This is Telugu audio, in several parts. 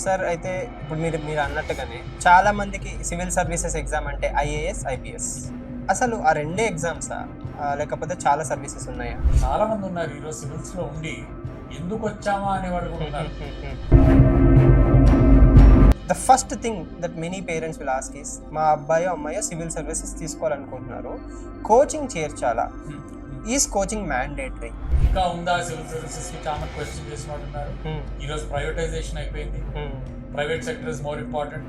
సార్ అయితే ఇప్పుడు మీరు మీరు అన్నట్టుగానే చాలా మందికి సివిల్ సర్వీసెస్ ఎగ్జామ్ అంటే ఐఏఎస్, ఐపీఎస్. అసలు ఆ రెండే ఎగ్జామ్సా? లేకపోతే చాలా సర్వీసెస్ ఉన్నాయా? చాలా మంది ఉన్నారు ఈరోజు సివిల్స్ లో ఉండి ఎందుకు వచ్చామా అనేవాళ్ళు కూడా ఉన్నారు. The first thing that many parents will ask is మా అబ్బాయో అమ్మాయో సివిల్ సర్వీసెస్ తీసుకోవాలనుకుంటున్నారు, కోచింగ్ చేర్చాలా? Is coaching mandatory? ఇంకా ఉందా సివిల్ సర్వీసెస్ కి చాలా క్వశ్చన్ చేసిన వాళ్ళు ఉన్నారు. ఈరోజు ప్రైవేటైజేషన్ అయిపోయింది. Private sector is more important.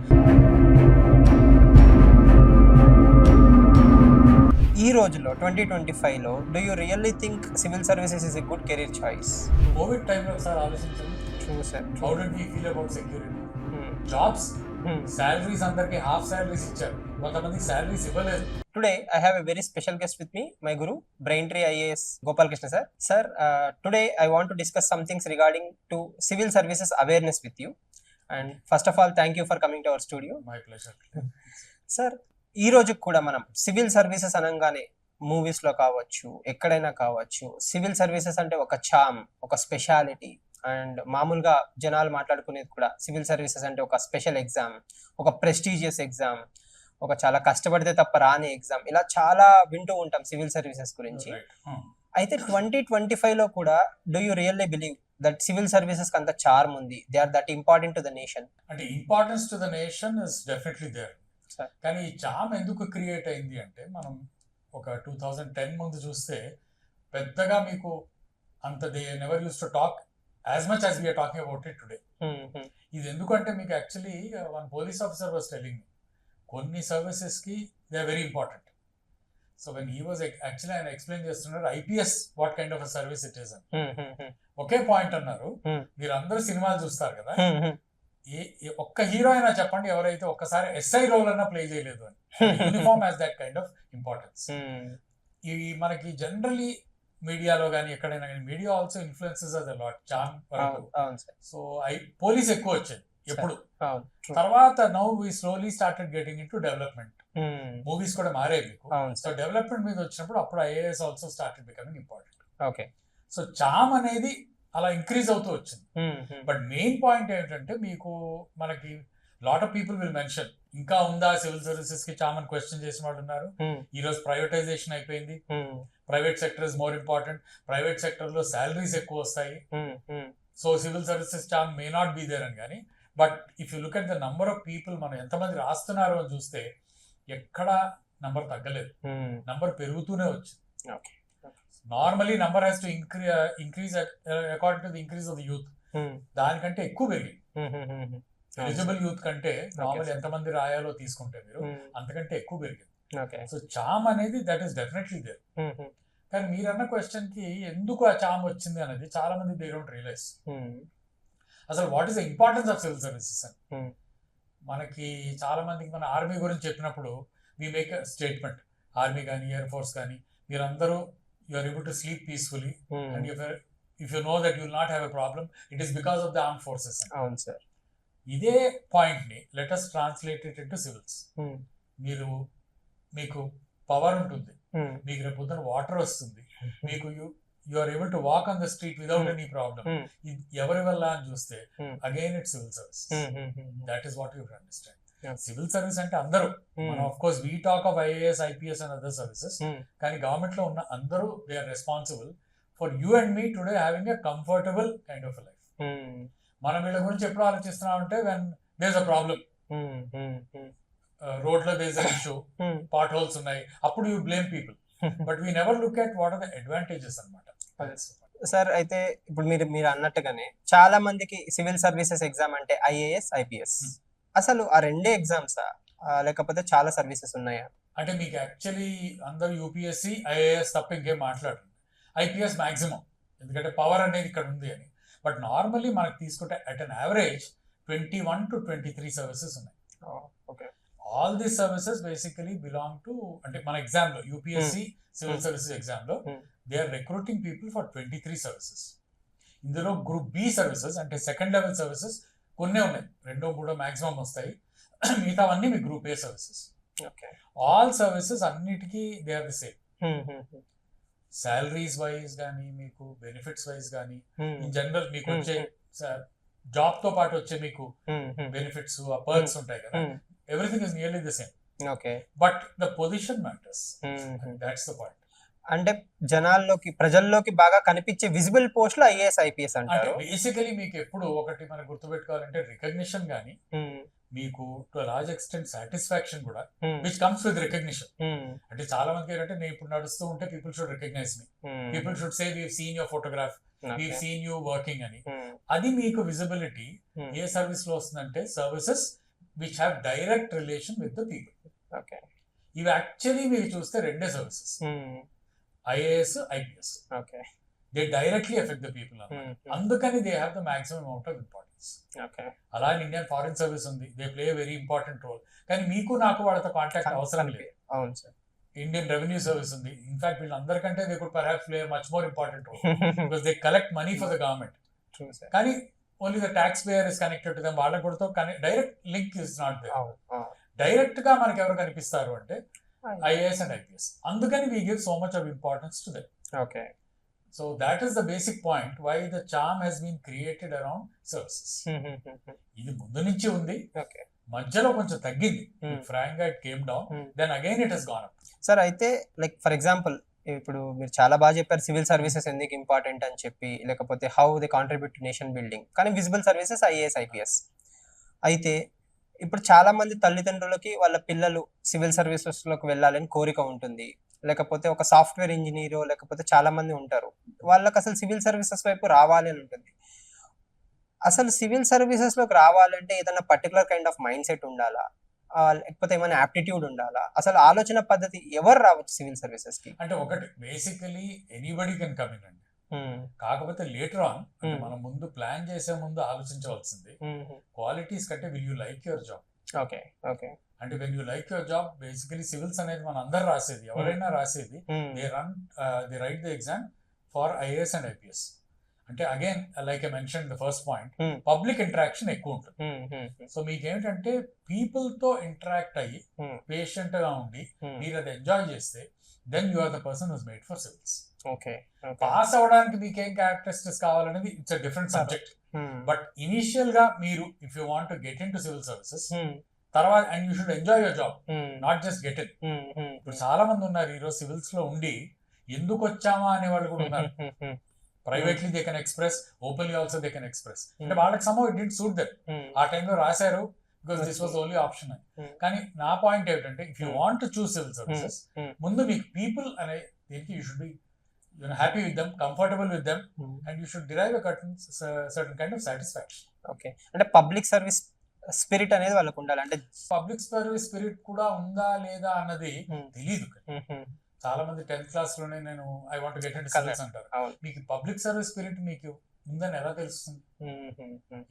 ఈ రోజులో 2025లో do you really think civil services is a good career choice? Covid టైంలో ఒకసారి ఆలోచించండి. True sir. How did we feel about security? Jobs, salaries అందరికి హాఫ్ సాలరీస్ ఇచ్చారు, కొంతమందికి సాలరీస్ ఇవ్వలేదు. Today I have a very special guest with me, my guru, Braintree IAS Gopal Krishna sir. Sir, today I want to discuss some things regarding to civil services awareness with you. And first of all, thank you for coming to our studio. My pleasure. Sir, ఈ రోజు కూడా మనం సివిల్ సర్వీసెస్ అనగానే మూవీస్ లో కావచ్చు, ఎక్కడైనా కావచ్చు, సివిల్ సర్వీసెస్ అంటే ఒక చామ్, ఒక స్పెషాలిటీ. అండ్ మామూలుగా జనాలు మాట్లాడుకునేది కూడా సివిల్ సర్వీసెస్ అంటే ఒక స్పెషల్ ఎగ్జామ్, ఒక ప్రెస్టీజియస్ ఎగ్జామ్, ఒక చాలా కష్టపడితే తప్ప రాని ఎగ్జామ్, ఇలా చాలా వింటూ ఉంటాం సివిల్ సర్వీసెస్ గురించి. అయితే 2025లో కూడా do you really believe that civil services అంత చార్మ్ ఉంది, they are that important to the nation? అంటే importance to the nation is definitely there. కానీ ఈ చామ్ ఎందుకు క్రియేట్ అయింది అంటే, మనం ఒక 2010 ముందు చూస్తే పెద్దగా మీకు అంత they never use to talk as much as we are talking about it today. ఇది ఎందుకంటే మీకు actually one police officer was telling me కొన్ని సర్వీసెస్ కి they are very important. So when he was actually ఆయన ఎక్స్ప్లెయిన్ చేస్తున్నారు IPS what kind of a service it is అని. ఒకే పాయింట్ అన్నారు, మీరు అందరూ సినిమాలు చూస్తారు కదా, ఒక్క హీరో అయినా చెప్పండి ఎవరైతే ఒక్కసారి ఎస్ఐ రోల్ అన్నా ప్లే చేయలేదు అని. Uniform has that kind of importance. ఇవి మనకి జనరలీ మీడియాలో కానీ ఎక్కడైనా కానీ media also influences us a lot charm వరకు. సో పోలీస్ ఎక్కువ వచ్చేది ఎప్పుడు. తర్వాత now we slowly started getting into development. Movies కూడా మారే మీకు. సో డెవలప్మెంట్ మీద వచ్చినప్పుడు అప్పుడు IAS also started becoming important. Okay. So charm అనేది అలా ఇంక్రీజ్ అవుతూ వచ్చింది. బట్ మెయిన్ పాయింట్ ఏంటంటే, మీకు మనకి lot of people will mention ఇంకా ఉందా సివిల్ సర్వీసెస్ కి చామ్ అని క్వశ్చన్ చేసిన వాళ్ళు ఉన్నారు. ఈ రోజు ప్రైవేటైజేషన్ అయిపోయింది. Private sector is more important. Private sector లో సాలరీస్ ఎక్కువ వస్తాయి. So civil services charm may not be there అని. కానీ but if you look at the number of people, మనం ఎంతమంది రాస్తున్నారు అని చూస్తే ఎక్కడ నంబర్ తగ్గలేదు, నంబర్ పెరుగుతూనే వచ్చింది. Normally number has to increase according to the increase of the youth. దానికంటే ఎక్కువ పెరిగింది. ఎలిజిబుల్ యూత్ కంటే నార్మల్ ఎంతమంది రాయాలో తీసుకుంటే మీరు అంతకంటే ఎక్కువ పెరిగింది. సో చామ్ అనేది దట్ ఈస్ డెఫినెట్లీ దేర్. కానీ మీరన్న క్వశ్చన్ కి ఎందుకు ఆ చామ్ వచ్చింది అనేది చాలా మంది దే డోంట్ రియలైజ్ అసలు what is the importance of civil services అని. మనకి చాలా మందికి మన ఆర్మీ గురించి చెప్పినప్పుడు we make a statement, army కానీ ఎయిర్ ఫోర్స్ కానీ మీరందరూ you are able to sleep peacefully and if you know that you will not have a problem, it is because of the armed forces. అవును సార్. ఇదే పాయింట్ ని let us translate it into civils. మీకు పవర్ ఉంటుంది, మీకు రేపు పొద్దున వాటర్ వస్తుంది, మీకు you are able to walk on the street without any problem. ఎవరి వల్ల అని చూస్తే again it civil service. That is what you understand. Civil service అంటే అందరూ, మనం of course we talk of IAS, IPS and other services, కానీ గవర్నమెంట్ లో ఉన్న అందరూ they are responsible for you and me today having a comfortable kind of life. మనం వీళ్ళ గురించి ఎప్పుడు ఆలోచిస్తున్నాం అంటే when there is a problem, road లో there is an issue, potholes ఉన్నాయి, అప్పుడు you blame people. But we never look at what are the advantages అన్నమాట. సార్ అయితే ఇప్పుడు మీరు అన్నట్టుగానే చాలా మందికి సివిల్ సర్వీసెస్ ఎగ్జామ్ అంటే ఐఏఎస్, ఐపీఎస్. అసలు ఆ రెండే ఎగ్జామ్సా లేకపోతే చాలా సర్వీసెస్ ఉన్నాయా? అంటే మీకు యాక్చువల్లీ అందరూ యూపీఎస్సీ, ఐఏఎస్ తప్ప ఇంకేం మాట్లాడుతుంది. ఐపీఎస్ మాక్సిమం, ఎందుకంటే పవర్ అనేది ఇక్కడ ఉంది అని. బట్ నార్మల్లీ మనకు తీసుకుంటే at an average 21 to 23 services ఉన్నాయి. All these services basically belong to, అంటే మన ఎగ్జామ్ లో యూపీఎస్సీ సివిల్ సర్వీసెస్ ఎగ్జామ్ లో they are recruiting people for 23 services. ఇందులో గ్రూప్ బి సర్వీసెస్ అంటే సెకండ్ లెవెల్ సర్వీసెస్ కొన్నే ఉన్నాయి, 2-3 మాక్సిమం వస్తాయి. మిగతావన్నీ మీ group A services. All services అన్నిటికీ they are the same. Salaries wise కానీ, మీకు బెనిఫిట్స్ వైజ్ కానీ, ఇన్ జనరల్ మీకు వచ్చే జాబ్ తో పాటు వచ్చే మీకు బెనిఫిట్స్ ఆ పర్క్స్ ఉంటాయి కదా, everything is nearly the same. Okay. But the position matters, that's the point. అంటే జనాల్లోకి ప్రజల్లోకి బాగా కనిపించే విజిబుల్ పోస్టులు ఐఏఎస్ ఐపీఎస్ అంటే అంటారు. బేసికలీ మీకు ఎప్పుడు ఒకటి మనం గుర్తుపెట్టుకోవాలంటే రికగ్నిషన్ గానీ మీకు టు లార్జ్ ఎక్స్టెంట్ సాటిస్ఫాక్షన్ కూడా విచ్ కమ్స్ విత్ రికగ్నిషన్. అంటే చాలా మందికి ఏంటంటే నేను ఇప్పుడు నడుస్తూ ఉంటే people should recognize me, people should say we've seen your photograph, we've seen you working అని. అది మీకు విజిబిలిటీ ఏ సర్వీస్ లో వస్తుందంటే services which have direct relation with the people. ఇవి యాక్చువల్లీ మీరు చూస్తే రెండే services, IAS IPS. They directly effect the people అన్నమాట. అందుకని they have the maximum amount of importance. అలా ఇండియన్ ఫారిన్ సర్వీస్ ఉంది, they play very important role. కానీ మీకు నాకు వాళ్ళతో కాంటాక్ట్ అవసరం లేదు. అవును సార్. ఇండియన్ రెవెన్యూ సర్వీస్ ఉంది, ఇన్ఫాక్ట్ వీళ్ళందరికంటే they could perhaps play much more important role because they collect money for the government. కానీ only the taxpayer is connected to them. వాళ్ళ కూడా direct link is not there. Direct గా మనకి ఎవరు కనిపిస్తారు అంటే ఐఏఎస్ అండ్ ఐపీఎస్. అందుకని we give so much of importance to them. Okay. So that is the basic point why the charm has been created around services. ఇది ముందు నుంచి ఉంది, మధ్యలో కొంచెం తగ్గింది, ఫ్రాంక్ గా it came down, then again it has gone up. Sir అయితే లైక్ ఫర్ ఎగ్జాంపుల్ ఇప్పుడు మీరు చాలా బాగా చెప్పారు సివిల్ సర్వీసెస్ ఎందుకు ఇంపార్టెంట్ అని చెప్పి, లేకపోతే how they contribute to nation building. కానీ విజిబుల్ సర్వీసెస్ ఐఏఎస్ ఐపీఎస్ అయితే ఇప్పుడు చాలా మంది తల్లిదండ్రులకి వాళ్ళ పిల్లలు సివిల్ సర్వీసెస్ లోకి వెళ్ళాలని కోరిక ఉంటుంది, లేకపోతే ఒక సాఫ్ట్వేర్ ఇంజనీరో లేకపోతే చాలా మంది ఉంటారు, వాళ్ళకి అసలు సివిల్ సర్వీసెస్ వైపు రావాలి అని ఉంటుంది. అసలు సివిల్ సర్వీసెస్ లోకి రావాలంటే ఏదైనా particular kind of mind set ఉండాలా, లేకపోతే ఏమైనా యాప్టిట్యూడ్ ఉండాలా? అసలు ఆలోచన పద్ధతి ఎవరు రావచ్చు సివిల్ సర్వీసెస్ కి? అంటే ఒకటి basically anybody can come in అండి. కాకపోతే లేటర్ ఆన్ అంటే మనం ముందు ప్లాన్ చేసే ముందు ఆలోచించవలసింది క్వాలిటీస్ కంటే will you like your job. Okay. Okay. అంటే when you like your job, basically civils అనేది మన అందరు రాసేది, ఎవరైనా రాసేది, they write the exam for IAS and IPS. అంటే again like I mention the first point, public interaction ఎక్కువ ఉంటుంది. సో మీకు ఏమిటంటే పీపుల్ తో ఇంటరాక్ట్ అయ్యి పేషెంట్ గా ఉండి మీరు అది ఎంజాయ్ చేస్తే then you are the person who's made for civils. Pass అవడానికి మీకు ఏం క్యారెక్టరిస్టిక్స్ కావాలనేది it's a different subject. But initial గా మీరు if you want to get into civil services తర్వాత and you should enjoy your job, not just get in. ఇప్పుడు చాలా మంది ఉన్నారు ఈరోజు సివిల్స్ లో ఉండి ఎందుకు వచ్చామా అనే వాళ్ళు కూడా ఉన్నారు. Privately they can express, openly also they can express. అంటే వాళ్ళకి somehow it didn't suit them. ఆ టైంలో రాశారు because this was only option అని. కానీ నా పాయింట్ ఏమిటంటే if you want to choose civil services, ముందు మీకు పీపుల్ అనే దీనికి you should B happy with them, comfortable with them, and you should derive a certain kind of satisfaction. Okay. అంటే పబ్లిక్ సర్వీస్ స్పిరిట్ అనేది వాళ్ళకు ఉండాలి. అంటే పబ్లిక్ సర్వీస్ స్పిరిట్ కూడా ఉందా లేదా అన్నది తెలీదు. చాలా మంది 10th క్లాస్ లోనే నేను I want get into civils అంటారు. మీకు పబ్లిక్ సర్వీస్ స్పిరిట్ మీకు ఉందని ఎలా తెలుస్తుంది?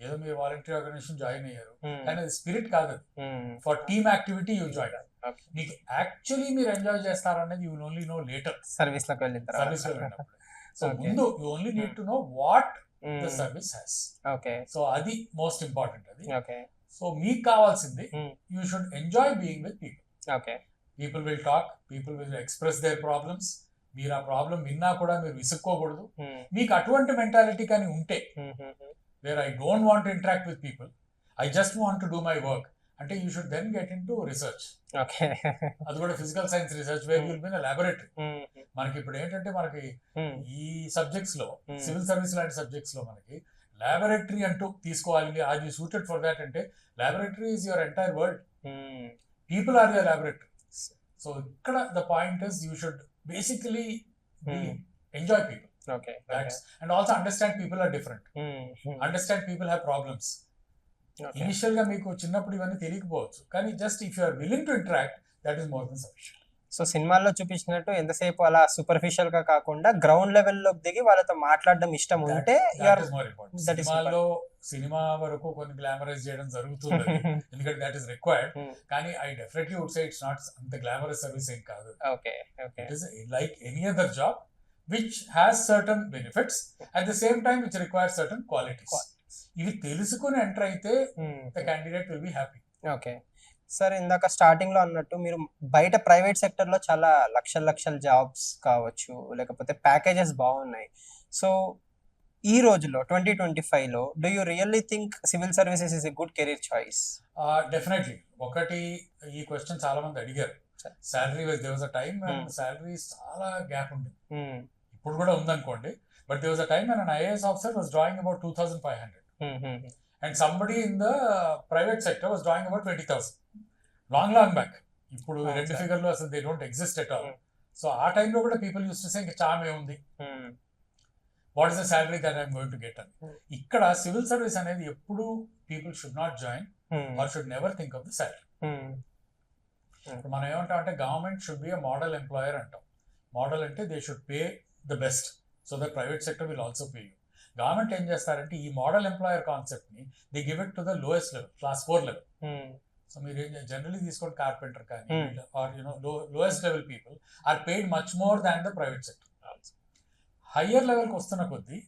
ఏదో మీరు వాలంటీర్ ఆర్గనైజేషన్ జాయిన్ అయ్యారు కానీ అది స్పిరిట్ కాదు. For team activity you join. మీకు యాక్చువల్లీ మీరు ఎంజాయ్ చేస్తారనేది you will only know later, service లోకి వెళ్ళిన తర్వాత. సర్వీస్ లో వెళ్ళినప్పుడు. సో ముందు you only need to know what the service has. Okay. So అది మోస్ట్ ఇంపార్టెంట్. అది ఓకే. సో మీకు కావాల్సింది you should enjoy being with people. Okay. People will talk, people will express their problems. మీరు ఆ ప్రాబ్లం విన్నా కూడా మీరు విసుక్కోకూడదు. మీకు అటువంటి మెంటాలిటీ కానీ ఉంటే where I don't want to interact with people, I just want to do my work అంటే you should then get into research. అది కూడా physical science research where will be in laboratory. మనకి ఇప్పుడు ఏంటంటే మనకి ఈ సబ్జెక్ట్స్ లో సివిల్ సర్వీస్ లాంటి సబ్జెక్ట్స్ లో మనకి లాబొరేటరీ అంటూ తీసుకోవాలి. Are you suited for that అంటే laboratory is your entire world, people are your laboratory. So ఇక్కడ the point is you should basically enjoy people. Okay. And also understand people are different. Understand people have problems. Initial గా మీకు చిన్నప్పుడు ఇవన్నీ తెలియకపోవచ్చు కానీ just if you are willing to interact that is more than sufficient. So సినిమాల్లో చూపించినట్టు ఎంతసేపు అలా సూపర్ఫిషియల్ గా కాకుండా గ్రౌండ్ లెవెల్ లో దిగి వాళ్ళతో మాట్లాడడం ఇష్టం ఉంటే సినిమా వరకు కొన్ని గ్లామరైజ్ చేయడం జరుగుతుంది ఎందుకంటే దట్ ఈస్ రిక్వైర్డ్. కానీ I definitely would say it's not అంత గ్లామరస్ సర్వీస్ ఏం కాదు. It is like any other job which has certain benefits at the same time which require certain qualities. ఇవి తెలుసుకుని ఎంటర్ అయితే the candidate will be happy. Okay. Sir ఇందాక స్టార్టింగ్ లో అన్నట్టు మీరు బయట ప్రైవేట్ సెక్టర్ లో చాలా లక్షల జాబ్స్ కావచ్చు లేకపోతే ప్యాకేజెస్ బాగున్నాయి. సో ఈ రోజులో 2025లో do you really think civil services is a good career choice? Definitely. ఒకటి, ఈ క్వశ్చన్ చాలా మంది అడిగారు. Salary wise there was a time salary చాలా గ్యాప్ ఉంది. ఇప్పుడు కూడా ఉందనుకోండి, but there was a time an IAS officer was drawing about 2,500 and somebody in the private sector was drawing about 20,000 long back. ఇప్పుడు రెండు ఫిగర్లు అసలు they don't exist at all. So ఆ టైంలో కూడా పీపుల్ యూస్ టు సే ఇంకా చామే ఉంది, what is the salary that I'm going to get అని. ఇక్కడ సివిల్ సర్వీస్ అనేది ఎప్పుడు people should not join or should never think of the salary. మనం ఏమంటాం అంటే government should be a model employer అంటాం. మోడల్ అంటే they should pay the best so that private sector will also pay you. Government ఏం చేస్తారంటే ఈ మోడల్ ఎంప్లాయర్ కాన్సెప్ట్ ని they give it to the lowest level, class 4 level. So మీరు జనరలీ తీసుకోండి, కార్పెంటర్ కానీ or lowest level people are paid much more than the private sector. Higher లెవెల్కి వస్తున్న కొద్దీ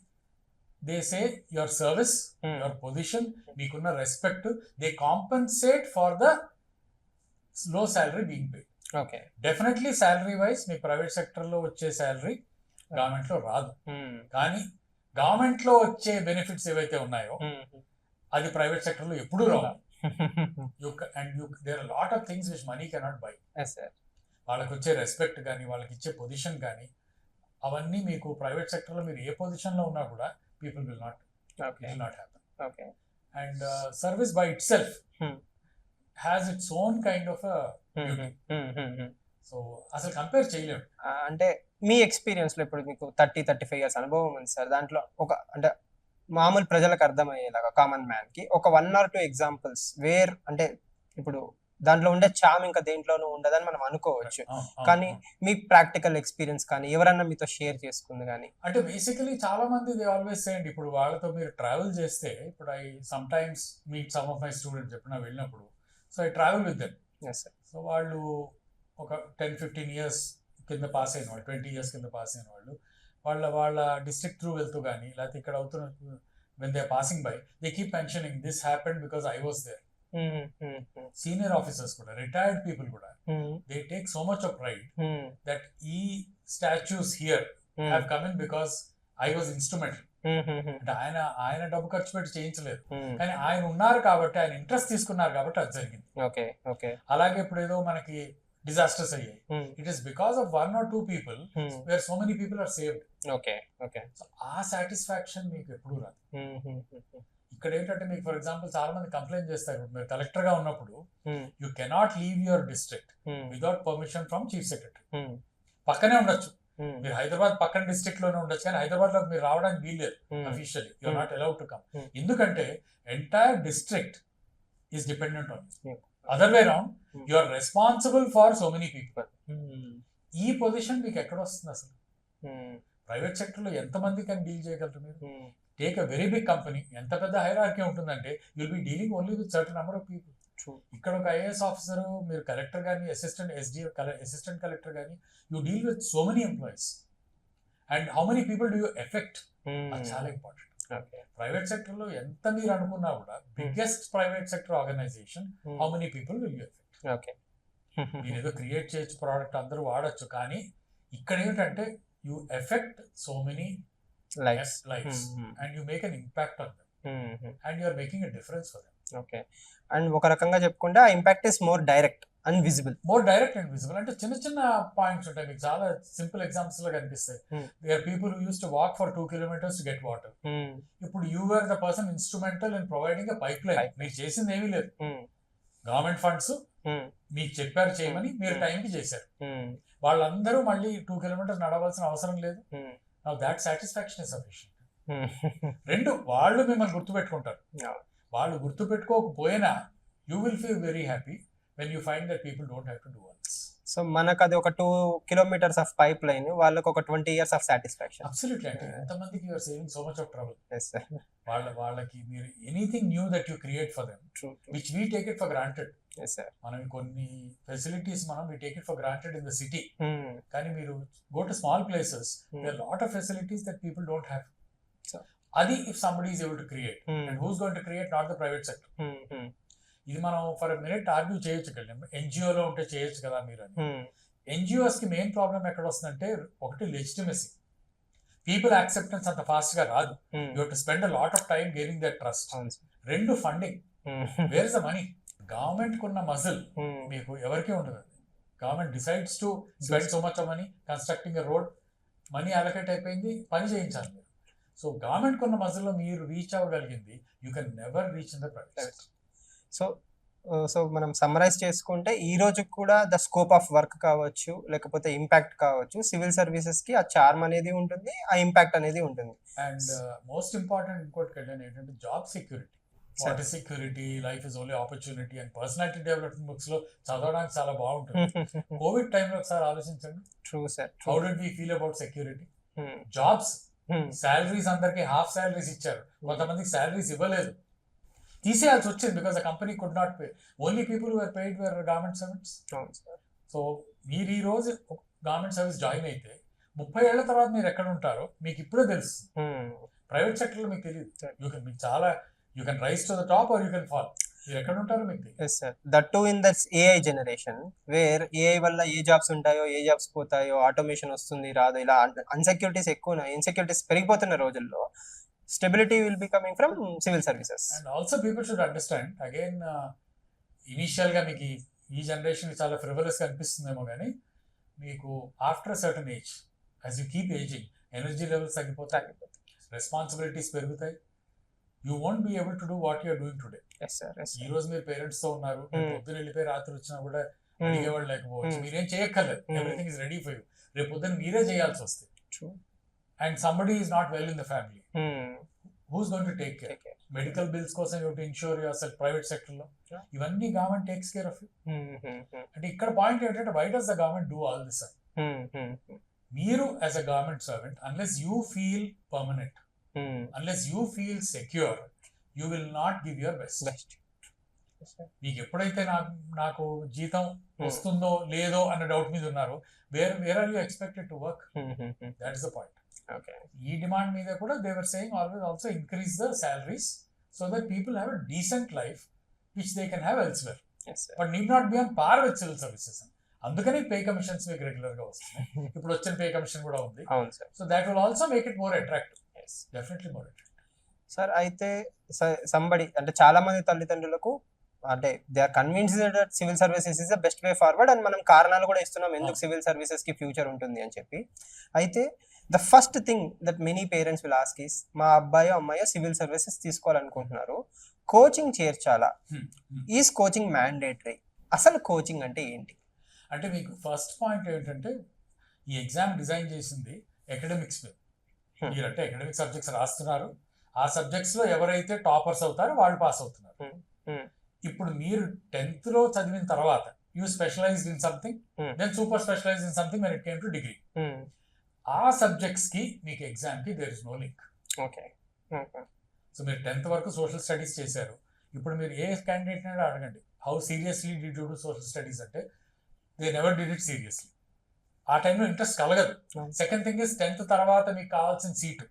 they say your service, your position, మీకున్న respect, they compensate for the low salary being paid. Okay, definitely salary wise మీ ప్రైవేట్ సెక్టర్ లో వచ్చే శాలరీ గవర్నమెంట్ లో రాదు, కానీ గవర్నమెంట్ లో వచ్చే బెనిఫిట్స్ ఏవైతే ఉన్నాయో అది ప్రైవేట్ సెక్టర్ లో ఎప్పుడూ రావు. There are lot of things which money cannot buy. వాళ్ళకి వచ్చే రెస్పెక్ట్ కానీ, వాళ్ళకి ఇచ్చే పొజిషన్ కానీ, అవన్నీ మీకు ప్రైవేట్ సెక్టర్ లో మీరు ఏ పొజిషన్ లో ఉన్నా కూడా people will not happen. And service by it self has its own kind of beauty. So అసలు కంపేర్ చేయలేము. అంటే మీ ఎక్స్పీరియన్స్ లో ఇప్పుడు మీకు 30-35 years అనుభవం ఉంది సార్. దాంట్లో ఒక అంటే మామూలు ప్రజలకు అర్థమయ్యేలాగా కామన్ మ్యాన్ కి ఒక 1 or 2 ఎగ్జాంపుల్స్ వేర్ అంటే ఇప్పుడు దాంట్లో ఉండే చామ్ ఇంకా దేంట్లోనూ ఉండదని మనం అనుకోవచ్చు, కానీ మీ ప్రాక్టికల్ ఎక్స్పీరియన్స్ కానీ ఎవరన్నా మీతో షేర్ చేసుకుంది కానీ. అంటే బేసికలీ చాలా మంది దే ఆల్వేస్ సేయండి, ఇప్పుడు వాళ్ళతో మీరు ట్రావెల్ చేస్తే, ఇప్పుడు I some times meet some of my students ఎప్పుడైనా వెళ్ళినప్పుడు, so I travel with them. So వాళ్ళు ఒక 10-15 years కింద పాస్ అయిన వాళ్ళు, 20 years కింద పాస్ అయిన వాళ్ళు, వాళ్ళ డిస్ట్రిక్ట్ త్రూ వెళ్తూ కానీ లేకపోతే ఇక్కడ అవుతున్న when they are passing by, they keep mentioning this happened because I was there. Senior officers kuda, retired people kuda, they take so much of pride that statues here have come in because I was instrumental. అంటే ఆయన డబ్బు ఖర్చు పెట్టి చేయించలేదు, కానీ ఆయన ఉన్నారు కాబట్టి, ఆయన ఇంట్రెస్ట్ తీసుకున్నారు కాబట్టి అది జరిగింది. అలాగే ఇప్పుడు ఏదో మనకి డిజాస్టర్స్ అయ్యాయి, it is because of 1 or 2 people where so many people are saved. ఆ సాటిస్ఫాక్షన్ మీకు ఎప్పుడు రాదు. ఇక్కడ ఏంటంటే మీకు ఫర్ ఎగ్జాంపుల్ చాలా మంది కంప్లైంట్ చేస్తారు, మీరు కలెక్టర్ గా ఉన్నప్పుడు you cannot leave your district without permission from chief secretary. పక్కనే ఉండొచ్చు, మీరు హైదరాబాద్ పక్కన డిస్ట్రిక్ట్ లోనే ఉండొచ్చు, కానీ హైదరాబాద్ లో మీరు రావడానికి వీల్లేదు officially, you are not allowed to come. ఎందుకంటే entire district is dependent on you. Other way round, you are responsible for so many people. ఈ పొజిషన్ మీకు ఎక్కడ వస్తుంది అసలు? ప్రైవేట్ సెక్టర్ లో ఎంత మంది కానీ డీల్ చేయగలరు మీరు? Take a very big company, ఎంత పెద్ద హైరార్కీ ఉంటుందంటే you'll be dealing only with certain number of people. ఇక్కడ ఒక ఐఏఎస్ ఆఫీసర్, మీరు కలెక్టర్ కానీ, అసిస్టెంట్ కలెక్టర్ కానీ, you deal with so many employees and how many people do you effect, అది చాలా ఇంపార్టెంట్. ప్రైవేట్ సెక్టర్ లో ఎంత మీరు అనుకున్నా కూడా, biggest private sector organization, how many people will you effect. మీరు ఏదో క్రియేట్ చేయొచ్చు, ప్రోడక్ట్ అందరూ వాడచ్చు, కానీ ఇక్కడ ఏంటంటే you affect so many lives and you make an impact on them and you are making a difference for them. Okay, and ఒక రకంగా చెప్పుకుంటే ఆ impact is more direct and visible. అంటే చిన్న చిన్న పాయింట్స్ ఉంటాయి, మీకు చాలా సింపుల్ ఎగ్జాంపుల్స్ లో కనిపిస్తాయి. there are people who used to walk for 2 kilometers to get water. ఇప్పుడు you were the person instrumental in providing a pipeline. మీరు చేసింది ఏమీ లేదు, గవర్నమెంట్ ఫండ్స్ మీకు చెప్పారు చేయమని, మీరు టైంకి చేశారు. వాళ్ళందరూ మళ్ళీ 2 kilometers నడవాల్సిన అవసరం లేదు. Now that satisfaction is sufficient. 2, వాళ్ళు మిమ్మల్ని గుర్తుపెట్టుకుంటారు. వాళ్ళు గుర్తుపెట్టుకోకపోయినా you will feel very happy when you find that people don't have to do all this. So మనకు అది ఒక 2 kilometers ఆఫ్ పైప్ లైన్, వాళ్ళకి ఒక 20 years ఆఫ్ సాటిస్ఫాక్షన్. అబ్సల్యూట్లీ. అంటే ఎంతమందికి you are saving so much of trouble. వాళ్ళకి మీరు anything new that you create for them, which we take it for granted. మనం కొన్ని facilities we take it for granted in the city, కానీ మీరు go to small places, there are a lot of facilities that people don't have. అది if somebody is able to create, and who's going to create? Not the private sector. ఇది మనం ఫర్ ఎ మినిట్ ఆర్గ్యూ చేయొచ్చు కదా, ఎన్జిఓలో ఉంటే చేయొచ్చు కదా మీరు అని. ఎన్జిఓస్ కి మెయిన్ ప్రాబ్లం ఎక్కడ వస్తుందంటే, ఒకటి లెజిటిమసీ. పీపుల్ యాక్సెప్టెన్స్ అంత ఫాస్ట్ గా రాదు. You have to spend a lot of time gaining that trust. రెండు funding, where is the money? Government కున్న మజిల్ మీకు ఎవరికీ ఉండదు. Government decides to spend so much of money constructing a road, money allocate అయిపోయింది, పని చేయించాలి మీరు. సో గవర్నమెంట్ కున్న మజిల్లో మీరు రీచ్ అవ్వగలిగింది you can never reach in the private. So మనం సమ్మరైజ్ చేసుకుంటే ఈ రోజు కూడా ద స్కోప్ ఆఫ్ వర్క్ కావచ్చు, లేకపోతే ఇంపాక్ట్ కావచ్చు, సివిల్ సర్వీసెస్ కి ఆ చార్మ్ అనేది ఉంటుంది, ఆ ఇంపాక్ట్ అనేది ఉంటుంది. అండ్ మోస్ట్ ఇంపార్టెంట్ ఇంకోటి కళ్యాణ్ ఏంటంటే job security. What is security, life is only opportunity and personality development books లో చదవడానికి చాలా బాగుంటుంది. కోవిడ్ టైంలో ఒకసారి ఆలోచించండి. True sir. How did we feel about security? Jobs, salaries అందరికి హాఫ్ శాలరీస్ ఇచ్చారు, కొంతమందికి శాలరీస్ ఇవ్వలేదు, తీసేయాల్సి వచ్చింది because the company could not pay. Only people were paid were government servants. So మీరు ఈ రోజు గవర్నమెంట్ సర్వీస్ జాయిన్ అయితే 30 ఏళ్ల తర్వాత మీరు ఎక్కడ ఉంటారో మీకు ఇప్పుడే తెలుసు. ప్రైవేట్ సెక్టర్ లో మీకు తెలియదు. మీకు చాలా you can rise to the top or you can fall. మీరు ఎక్కడ ఉంటారో మీకు తెలియదు. Yes sir. That too in that's AI generation where AI వల్ల ఏ జాబ్స్ ఉంటాయో, ఏ జాబ్స్ పోతాయో, ఆటోమేషన్ వస్తుంది రాదు, ఇలా అన్సెక్యూరిటీస్ ఎక్కువ, ఇన్సెక్యూరిటీస్ పెరిగిపోతున్న రోజుల్లో stability will be coming from civil services. And also people should understand again, initial గా మీకు ఈ జనరేషన్ చాలా ఫ్రివలస్ గా అనిపిస్తుందేమో, కానీ మీకు after certain age, as you keep aging, energy levels తగ్గిపోతాయి, రెస్పాన్సిబిలిటీస్ పెరుగుతాయి. You won't be able to do what you're doing today. ఈ రోజు మీరు పేరెంట్స్ తో ఉన్నారు, పొద్దున వెళ్ళిపోయి రాత్రి వచ్చినా కూడా అడిగేవాళ్ళు లేకపోవచ్చు, మీరేం చేయక్కర్లేదు, everything is ready for you. రేపు పొద్దున మీరే చేయాల్సి వస్తుంది. And somebody is not well in the family, who's going to take care? Medical bills కోసం you to insure yourself private sector లో. ఇవన్నీ government takes care of you. అంటే ఇక్కడ పాయింట్ ఏంటంటే why does the government do all this? మీరు as a government servant, unless you feel permanent, unless you feel secure, you will not give your best. మీకు ఎప్పుడైతే నాకు జీతం వస్తుందో లేదో అన్న డౌట్ మీద ఉన్నారు, where are you expected to work? That is the point. ఈ డిమాండ్ మీద కూడా they were saying always also increase the salaries so that people have a decent life which they can have elsewhere, but need not be on par with civil services. అందుకని పే కమిషన్స్ మీకు రెగ్యులర్ గా వస్తున్నాయి. ఇప్పుడు వచ్చిన పే కమిషన్ కూడా ఉంది. So that will also make it more attractive. Definitely more attractive. Sir, అయితే సంబడి అంటే చాలా మంది తల్లిదండ్రులకు అంటే they are convinced that civil services is the best way forward, and మనం కారణాలు కూడా ఇస్తున్నాం ఎందుకు సివిల్ సర్వీసెస్ కి ఫ్యూచర్ ఉంటుంది అని చెప్పి. అయితే the first thing that many parents will ask is, మా అబ్బాయో అమ్మాయో సివిల్ సర్వీసెస్ తీసుకోవాలనుకుంటున్నారు, కోచింగ్ చేర్చాలా? Is coaching mandatory? అసలు కోచింగ్ అంటే ఏంటి? అంటే మీకు ఫస్ట్ పాయింట్ ఏంటంటే, ఈ ఎగ్జామ్ డిజైన్ చేసింది అకాడమిక్స్ మీద. మీరంటే అకాడమిక్ సబ్జెక్ట్స్ రాస్తున్నారు, ఆ సబ్జెక్ట్స్ లో ఎవరైతే టాపర్స్ అవుతారో వాళ్ళు పాస్ అవుతున్నారు. ఇప్పుడు మీరు 10th లో చదివిన తర్వాత you specialized in something, then super specialized in something when it came to degree. ఆ సబ్జెక్ట్స్ కి మీకు ఎగ్జామ్ కి there is no link. So మీరు 10th వరకు సోషల్ స్టడీస్ చేశారు, ఇప్పుడు మీరు ఏ క్యాండిడేట్ అయినా అడగండి, how seriously did you do social studies అంటే they never did it seriously. ఆ టైంలో ఇంట్రెస్ట్ కలగదు. సెకండ్ థింగ్ ఇస్ 10th తర్వాత మీకు కావాల్సిన సీటు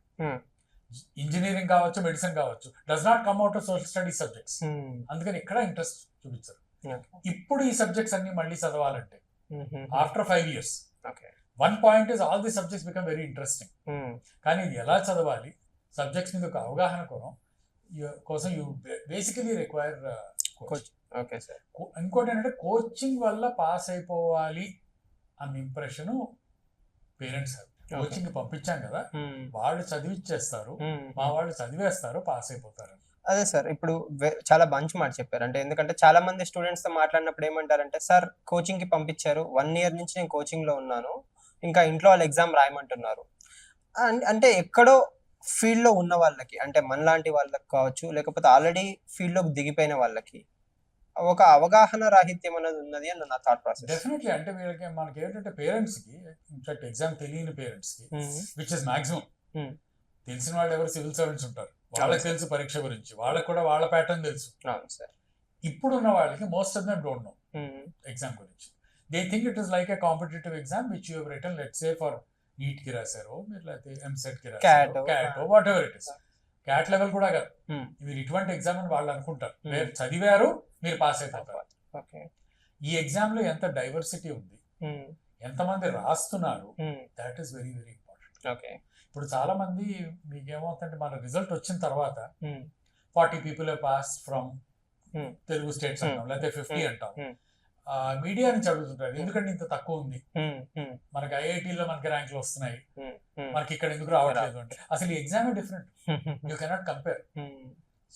ఇంజనీరింగ్ కావచ్చు, మెడిసిన్ కావచ్చు, does not come out of social studies subjects. అందుకని ఇక్కడ ఇంట్రెస్ట్ చూపించారు. ఇప్పుడు ఈ సబ్జెక్ట్స్ అన్ని మళ్ళీ చదవాలంటే after 5 years, one point is all the subjects become very interesting. కానీ ఇది ఎలా చదవాలి, సబ్జెక్ట్స్ మీద ఒక అవగాహన కోసం యూ బేసికలీ రిక్వైర్ కోచ్. ఇంకోటి ఏంటంటే కోచింగ్ వల్ల పాస్ అయిపోవాలి అన్న ఇంప్రెషన్ పేరెంట్స్. కోచింగ్ పంపించాం కదా, వాళ్ళు చదివిచ్చేస్తారు, మా వాళ్ళు చదివేస్తారు, పాస్ అయిపోతారు. అదే సార్, ఇప్పుడు చాలా మంచి మాట చెప్పారు. అంటే ఎందుకంటే చాలా మంది స్టూడెంట్స్ తో మాట్లాడినప్పుడు ఏమంటారంటే, సార్ కోచింగ్ కి పంపించారు, 1 year నుంచి నేను కోచింగ్ లో ఉన్నాను, ఇంకా ఇంట్లో వాళ్ళు ఎగ్జామ్ రాయమంటున్నారు. అంటే ఎక్కడో ఫీల్డ్ లో ఉన్న వాళ్ళకి, అంటే మనలాంటి వాళ్ళకి కావచ్చు, లేకపోతే ఆల్రెడీ ఫీల్డ్ లోకి దిగిపోయిన వాళ్ళకి ఒక అవగాహన రాహిత్యం అనేది ఉన్నది అని నా థాట్ ప్రాసెస్. డెఫినెట్లీ. అంటే వీళ్ళకి మనకి ఏంటంటే పేరెంట్స్ కి, ఇన్ఫాక్ట్ ఎగ్జామ్ తెలియని పేరెంట్స్ కి, విచ్ ఇస్ మాక్సిమం, తెలిసిన వాళ్ళు ఎవరు సివిల్ సర్వెంట్స్ ఉంటారు, వాళ్ళకి తెలుసు పరీక్ష గురించి, వాళ్ళకి కూడా వాళ్ళ ప్యాటర్న్ తెలుసు. ఇప్పుడున్న వాళ్ళకి most of them don't know exam గురించి. They think it is like a competitive exam which you have written, let's say for NEET కి రాశారు, మీరు లేకపోతే ఎంసెట్ కి రాశారు, CAT whatever it is. CAT level కూడా కాదు, మీరు ఇటువంటి ఎగ్జామ్ అని వాళ్ళు అనుకుంటారు. మీరు చదివారు, మీరు పాస్ అయిపోతారు. ఈ ఎగ్జామ్ లో ఎంత డైవర్సిటీ ఉంది, ఎంతమంది రాస్తున్నారు, that is very very important. ఇప్పుడు చాలా మంది మీకు ఏమవుతుందంటే మన రిజల్ట్ వచ్చిన తర్వాత 40 people have passed from Telugu states అంటాం, లేకపోతే 50 అంటాం. మీడియా నుంచి అడుగుతుంటారు ఎందుకంటే ఇంత తక్కువ ఉంది, మనకి ఐఐటీలో మనకి ర్యాంకులు వస్తున్నాయి, మనకి ఇక్కడ ఎందుకు రావట్లేదు అంటే అసలు ఈ exam different, you cannot compare.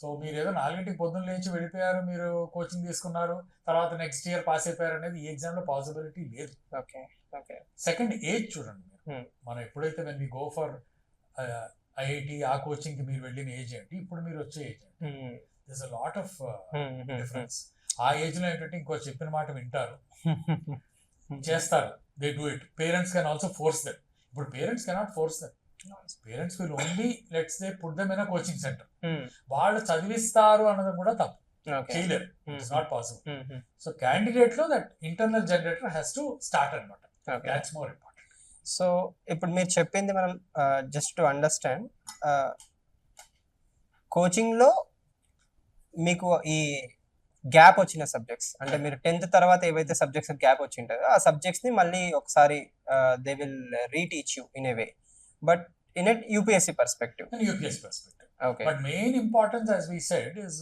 So మీరు ఏదో 4 పొద్దున్న లేచి వెళ్ళిపోయారు, మీరు కోచింగ్ తీసుకున్నారు, తర్వాత నెక్స్ట్ ఇయర్ పాస్ అయిపోయారు అనేది ఈ ఎగ్జామ్ లో పాసిబిలిటీ లేదు. సెకండ్ ఏజ్ చూడండి మీరు, మనం ఎప్పుడైతే when we go for IIT ఆ కోచింగ్ కి మీరు వెళ్ళిన ఏజ్ ఏంటి, ఇప్పుడు మీరు వచ్చే ఏజ్ ఏంటి, this a lot of difference. ఆ ఏజ్ లో ఏంటంటే ఇంకో చెప్పిన మాట వింటారు, చేస్తారు, they do it. Parents can also force them. ఇప్పుడు parents cannot force them, parents will only let's they put them in a coaching centre. వాళ్ళు చదివిస్తారు అన్నది కూడా తప్పు, చేయలేరు, it's not possible. So candidate లో that internal generator has to start అనమాట, దాట్స్ మోర్ ఇంపార్టెంట్. సో ఇప్పుడు మీరు చెప్పింది మనం జస్ట్ టు అండర్స్టాండ్, కోచింగ్ లో మీకు ఈ గ్యాప్ వచ్చిన సబ్జెక్ట్స్ అంటే మీరు 10th తర్వాత ఏవైతే సబ్జెక్ట్స్ గ్యాప్ వచ్చి ఉంటాయో ఆ సబ్జెక్ట్స్ ని మళ్ళీ ఒకసారి they will reteach you in a way, but in at UPSC perspective. Okay. But main importance, as we said, is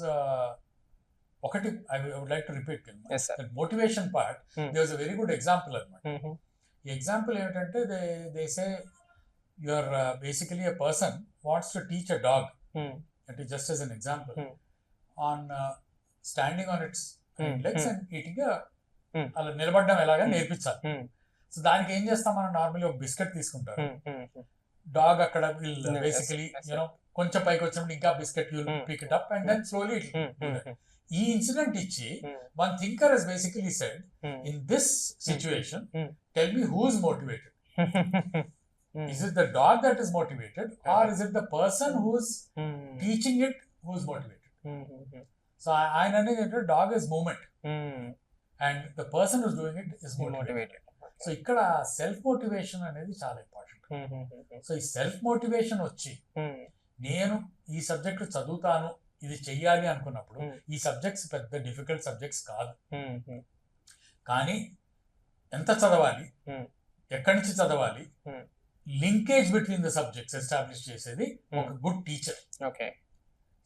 ఒకటి I would like to repeat, yes, sir. that motivation part. There was a very good example అనమాట. ఈ ఎగ్జాంపుల్ ఏంటంటే they say you are basically a person wants to teach a dog, and just as an example, on standing on its legs and eating అలా నిలబడడం ఎలాగా నేర్పించాలి. సో దానికి ఏం చేస్తాం మనం, నార్మల్లీ ఒక బిస్కెట్ తీసుకుంటారు, డాగ్ అక్కడ బేసికలీ యూనో కొంచెం పైకి వచ్చినప్పుడు ఇంకా biscuit you pick it up and then slowly it. ఈ ఇన్సిడెంట్ ఇచ్చి one thinker has basically said, in this situation tell me who is motivated, is it the dog that is motivated or is it the person who is teaching it who is motivated? So ఆయన అనేది ఏంటంటే dog is movement and the person who's doing it is motivated. So ఇక్కడ సెల్ఫ్ మోటివేషన్ అనేది చాలా ఇంపార్టెంట్. సో ఈ సెల్ఫ్ మోటివేషన్ వచ్చి నేను ఈ సబ్జెక్ట్ చదువుతాను, ఇది చెయ్యాలి అనుకున్నప్పుడు ఈ సబ్జెక్ట్స్ పెద్ద డిఫికల్ట్ సబ్జెక్ట్స్ కాదు, కానీ ఎంత చదవాలి, ఎక్కడి నుంచి చదవాలి, linkage between the subjects establish చేసేది ఒక good teacher. Okay.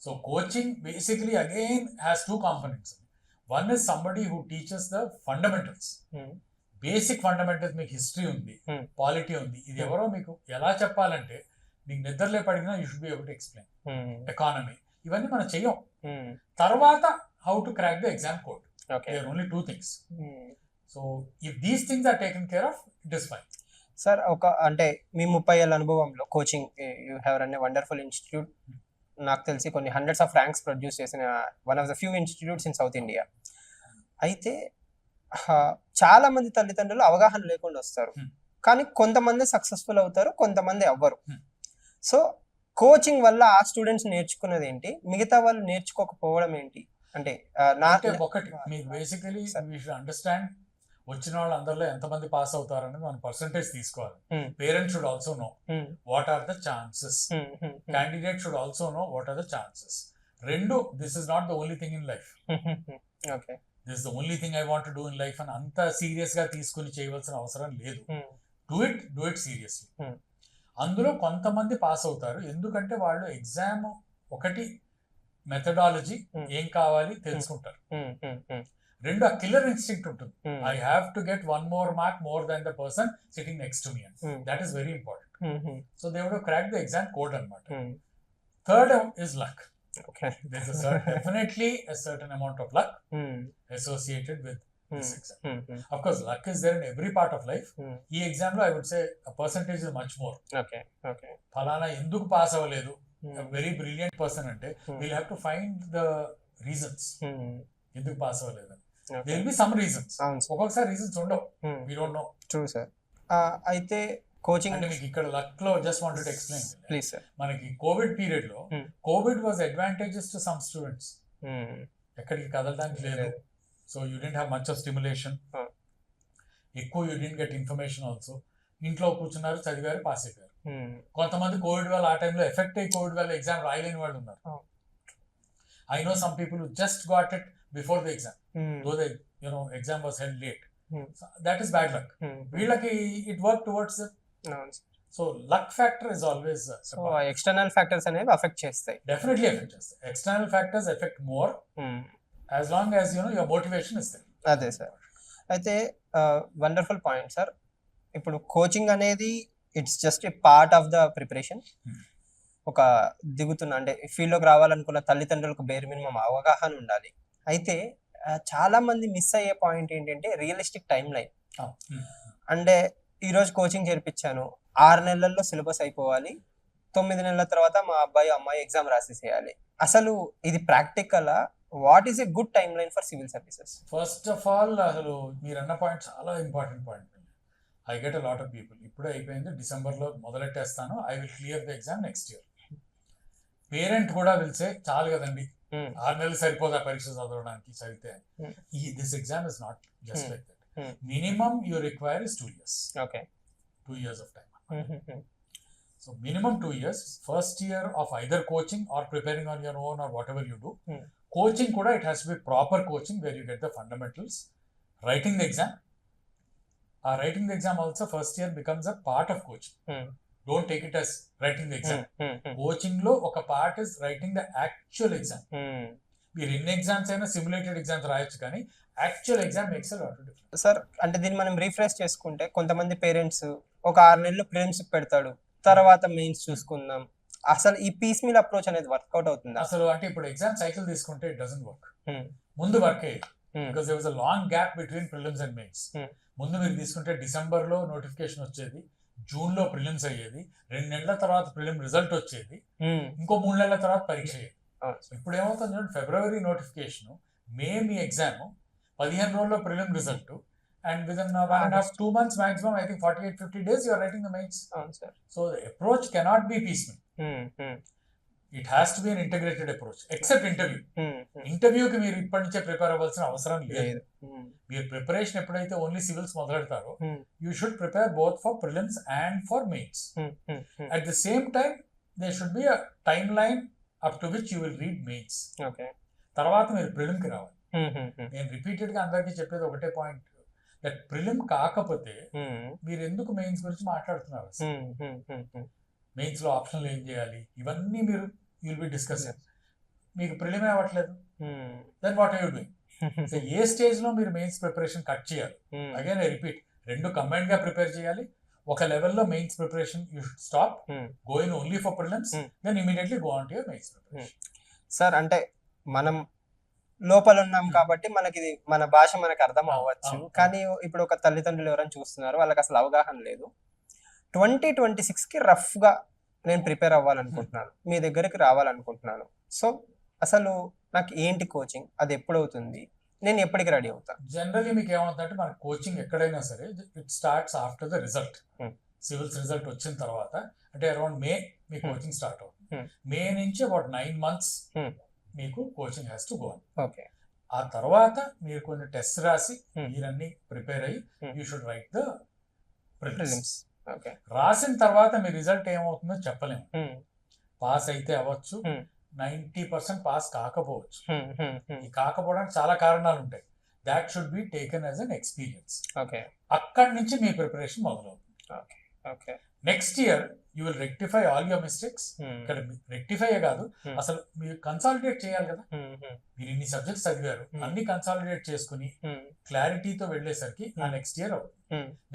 So coaching basically again has two components. One is somebody who teaches the fundamentals. Basic fundamentals, మీకు హిస్టరీ ఉంది, పాలిటీ ఉంది, ఇది ఎవరో మీకు ఎలా చెప్పాలంటే మీకు నిద్రలే పడినా you should be able to explain. Economy ఇవన్నీ మనం చెయ్యం. తర్వాత how to crack the exam code, there only 2 things. So if these things are taken care of, it is fine. Sir ఒక అంటే మీ 30 ఏళ్ళ అనుభవంలో coaching, you have run a wonderful institute, నాకు తెలిసి కొన్ని హండ్రెడ్స్ ఆఫ్ ర్యాంక్స్ ప్రొడ్యూస్ చేసిన one of the few institutes in south India. అయితే చాలా మంది తల్లిదండ్రులు అవగాహన లేకుండా వస్తారు, కానీ కొంతమంది సక్సెస్ఫుల్ అవుతారు, కొంతమంది అవ్వరు. సో కోచింగ్ వల్ల ఆ స్టూడెంట్స్ నేర్చుకున్నది ఏంటి, మిగతా వాళ్ళు నేర్చుకోకపోవడం ఏంటి అంటే ఒకటి మీకు బేసికలీ వీ షుడ్ అండర్స్టాండ్ వచ్చిన వాళ్ళందరిలో ఎంతమంది పాస్ అవుతారు అనేది మనం పర్సంటేజ్ తీసుకోవాలి. Parents should also know what are the chances, candidate should also know what are the chances. రెండు, this is not the only thing in life, this is the only thing I want to do in life అని అంత సీరియస్ గా తీసుకుని చేయవలసిన అవసరం లేదు. Do it seriously. అందులో కొంతమంది పాస్ అవుతారు ఎందుకంటే వాళ్ళు ఎగ్జామ్ ఒకటి మెథడాలజీ ఏం కావాలి తెలుసుకుంటారు, రెండు ఆ కిల్లర్ ఇన్స్టింక్ట్ ఉంటుంది, I have to get 1 more mark more than the person sitting next to me, and that is very important. So they would have cracked the exam code anamata. Third is luck. Okay. There's definitely a certain amount of luck associated with this exam. Of course luck is there in every part of life. Ee exam lo I would say a percentage is much more. Okay. Phalana enduku pass avaledu, a very brilliant person ante we'll have to find the reasons enduku pass avaledu. There will be some reasons. ఒక్కొక్కసారి రీజన్స్ ఉండవు, we don't know. True sir. అయితే కోచింగ్ అంటే మీకు ఇక్కడ లక్ లో just wanted to explain, please sir. మనకి కోవిడ్ పీరియడ్ లో Covid was advantages to some students, ఎక్కడికి కదలడానికి లేదు, so you didn't have much of stimulation, ఎక్కువ you didn't get information also. ఇంట్లో కూర్చున్నారు, చదివారు, పాస్ అయిపోయారు. కొంతమంది కోవిడ్ వల్ల ఆ టైంలో ఎఫెక్ట్ అయ్యి కోవిడ్ వల్ల ఎగ్జామ్ రాయలేని వాళ్ళు ఉన్నారు. I know some people who just got it before the exam, though the exam was held late. So that is bad luck. Veelaki it worked towards it. So luck factor is always so external factors అనేవి అఫెక్ట్ చేస్తాయి. డెఫినెట్లీ ఎఫెక్ట్ చేస్తాయి. External factors effect more as long as your motivation is there. అదే సార్. అయితే వండర్ఫుల్ పాయింట్ సార్. ఇప్పుడు కోచింగ్ అనేది it's just a part of the preparation. ఒక దిగుతున్న అంటే ఫీల్డ్లోకి రావాలనుకున్న తల్లిదండ్రులకు బేర్ మినిమం అవగాహన ఉండాలి. అయితే చాలా మంది మిస్ అయ్యే పాయింట్ ఏంటంటే రియలిస్టిక్ టైం లైన్. అంటే ఈరోజు కోచింగ్ చేర్పించాను, 6 నెలల్లో సిలబస్ అయిపోవాలి, 9 నెలల తర్వాత మా అబ్బాయి అమ్మాయి ఎగ్జామ్ రాసేసేయాలి. అసలు ఇది practical? What is a good timeline for civil services? First of all అసలు మీరు అన్న పాయింట్ చాలా important point. I get a lot of people ఇప్పుడే అయిపోయింది, డిసెంబర్లో మొదలెట్టేస్తాను, I will clear the exam next year. Parent కూడా పిలిచే చాలు కదండి, 6 నెలలు సరిపోదా పరీక్ష చదవడానికి చదివితే. This exam is not just like that. Minimum you require is 2 years. Okay. 2 years of time. So minimum 2 years. First year of either coaching or preparing on your own or whatever you do. Coaching kuda, it has to be proper coaching where you get the fundamentals. Writing the exam. Writing the exam also first year becomes a part of coaching. Don't take it as writing the exam. Coaching lo oka part is writing the actual exam. మీరు ఎన్ని ఎగ్జామ్స్ అయినా సిమ్యులేటెడ్ ఎగ్జామ్స్ రాయొచ్చు, కానీ actual exam makes a lot of difference. Sir అంటే దీన్ని మనం రీఫ్రెష్ చేసుకుంటే కొంతమంది పేరెంట్స్ ఒక 6 నెలలు ప్రిలిమ్స్ పెడతాడు, తర్వాత మెయిన్స్ చూసుకుందాం. అసలు ఈ పీస్ మీల్ అప్రోచ్ అనేది వర్కౌట్ అవుతుంది అసలు? అంటే ఇప్పుడు ఎగ్జామ్ సైకిల్ తీసుకుంటే ఇట్ డజంట్ వర్క్. ముందు వర్క్ అయ్యేది, because there was a long gap between prelims and mains. ముందు మీరు తీసుకుంటే డిసెంబర్ లో నోటిఫికేషన్ వచ్చేది, జూన్ లో ప్రిలిమ్స్ అయ్యేది, 2 నెలల తర్వాత ప్రిలిమ్ రిజల్ట్ వచ్చేది, ఇంకో 3 నెలల తర్వాత పరీక్ష అయ్యేది. ఇప్పుడు ఏమవుతుంది చూడండి, ఫిబ్రవరి నోటిఫికేషన్, మే మీ ఎగ్జామ్, 15 రోజుల్లో prelim result, and within 1.5 2 months maximum, I think 48-50 days you are writing the mains. So the approach cannot be piecemeal. It has to be an integrated approach, except interview. Interview కి మీరు ఇప్పటి నుంచే ప్రిపేర్ అవ్వాల్సిన అవసరం లేదు. మీరు ప్రిపరేషన్ ఎప్పుడైతే ఓన్లీ సివిల్స్ మొదలెడతారో, you should prepare both for prelims and for mains. At the same time they should be a timeline up to which you will read mains. తర్వాత మీరు ప్రిలిమ్ కి రావాలి. నేను రిపీటెడ్ గా అందరికీ చెప్పేది ఒకటే పాయింట్, దట్ ప్రిలిమ్ కాకపోతే మీరు ఎందుకు మెయిన్స్ గురించి మాట్లాడుతున్నారు? మెయిన్స్ లో ఆప్షన్లు ఏం చేయాలి, ఇవన్నీ మీరు యుల్ బి డిస్కసింగ్. మీకు ప్రిలిమే అవ్వట్లేదు, then what are you doing? So ఏ స్టేజ్ లో మీరు మెయిన్స్ ప్రిపరేషన్ కట్ చేయాలి? అగైన్ ఐ రిపీట్, 2 కంబైన్డ్ గా ప్రిపేర్ చేయాలి. ఒక లెవెల్లో mains preparation you should stop, going only for prelims, then immediately go on to your mains preparation. Sir అంటే మనం లోపల ఉన్నాం కాబట్టి మనకి మన భాష మనకు అర్థం అవ్వచ్చు, కానీ ఇప్పుడు ఒక తల్లిదండ్రులు ఎవరైనా చూస్తున్నారు, వాళ్ళకి అసలు అవగాహన లేదు. 2026కి రఫ్ గా నేను ప్రిపేర్ అవ్వాలనుకుంటున్నాను, మీ దగ్గరికి రావాలనుకుంటున్నాను. సో అసలు నాకు ఏంటి కోచింగ్, అది ఎప్పుడు అవుతుంది, నేను ఎప్పటికి రెడీ అవుతాను? జనరల్లీ మీకు ఏమవుతుందంటే, మన కోచింగ్ ఎక్కడైనా సరే it starts after the result. Civils result వచ్చిన తర్వాత, అంటే అరౌండ్ మే మీ కోచింగ్ స్టార్ట్ అవుతుంది. మే నుంచి అబౌట్ 9 months మీకు coaching has to go on. Okay. ఆ తర్వాత మీరు కొన్ని టెస్ట్ రాసి మీరన్నీ ప్రిపేర్ అయ్యి you should write the prelims. రాసిన తర్వాత మీ రిజల్ట్ ఏమవుతుందో చెప్పలేము. పాస్ అయితే అవ్వచ్చు, 90% పాస్ కాకపోవచ్చు. ఈ కాకపోవడానికి చాలా కారణాలు ఉంటాయి. That should be taken as an experience. అక్కడి నుంచి మీ ప్రిపరేషన్ మొదలవుతుంది. Next year you will rectify all your mistakes. ఇక్కడ రెక్టిఫై కాదు, అసలు మీరు కన్సాలిడేట్ చేయాలి కదా. మీరు ఇన్ని సబ్జెక్ట్స్ చదివారు, అన్ని కన్సాలిడేట్ చేసుకుని క్లారిటీతో వెళ్ళేసరికి ఆ నెక్స్ట్ ఇయర్ అవుతుంది.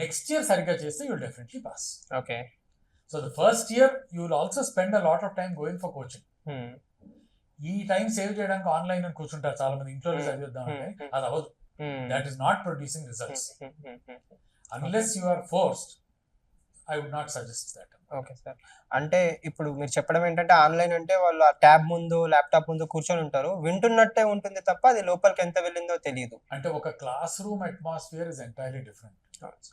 నెక్స్ట్ ఇయర్ సరిగ్గా చేస్తే you will definitely pass. Okay. So the first year you will also spend a lot of time going for coaching. ఈ టైం సేవ్ చేయడానికి ఆన్లైన్ అని కూర్చుంటారు చాలా మంది, ఇంట్లో చదివిద్దాం అంటే అది అవ్వదు. That is not producing results unless you are forced. I would not suggest that. Okay sir. అంటే ఇప్పుడు మీరు చెప్పడం ఏంటంటే, ఆన్లైన్ అంటే వాళ్ళు ఆ ట్యాబ్ ముందు ల్యాప్టాప్ ముందు కూర్చొని ఉంటారు, వింటున్నట్టే ఉంటుంది తప్ప అది లోపలికి ఎంత వెళ్ళిందో తెలియదు. అంటే ఒక class room atmosphere is entirely different.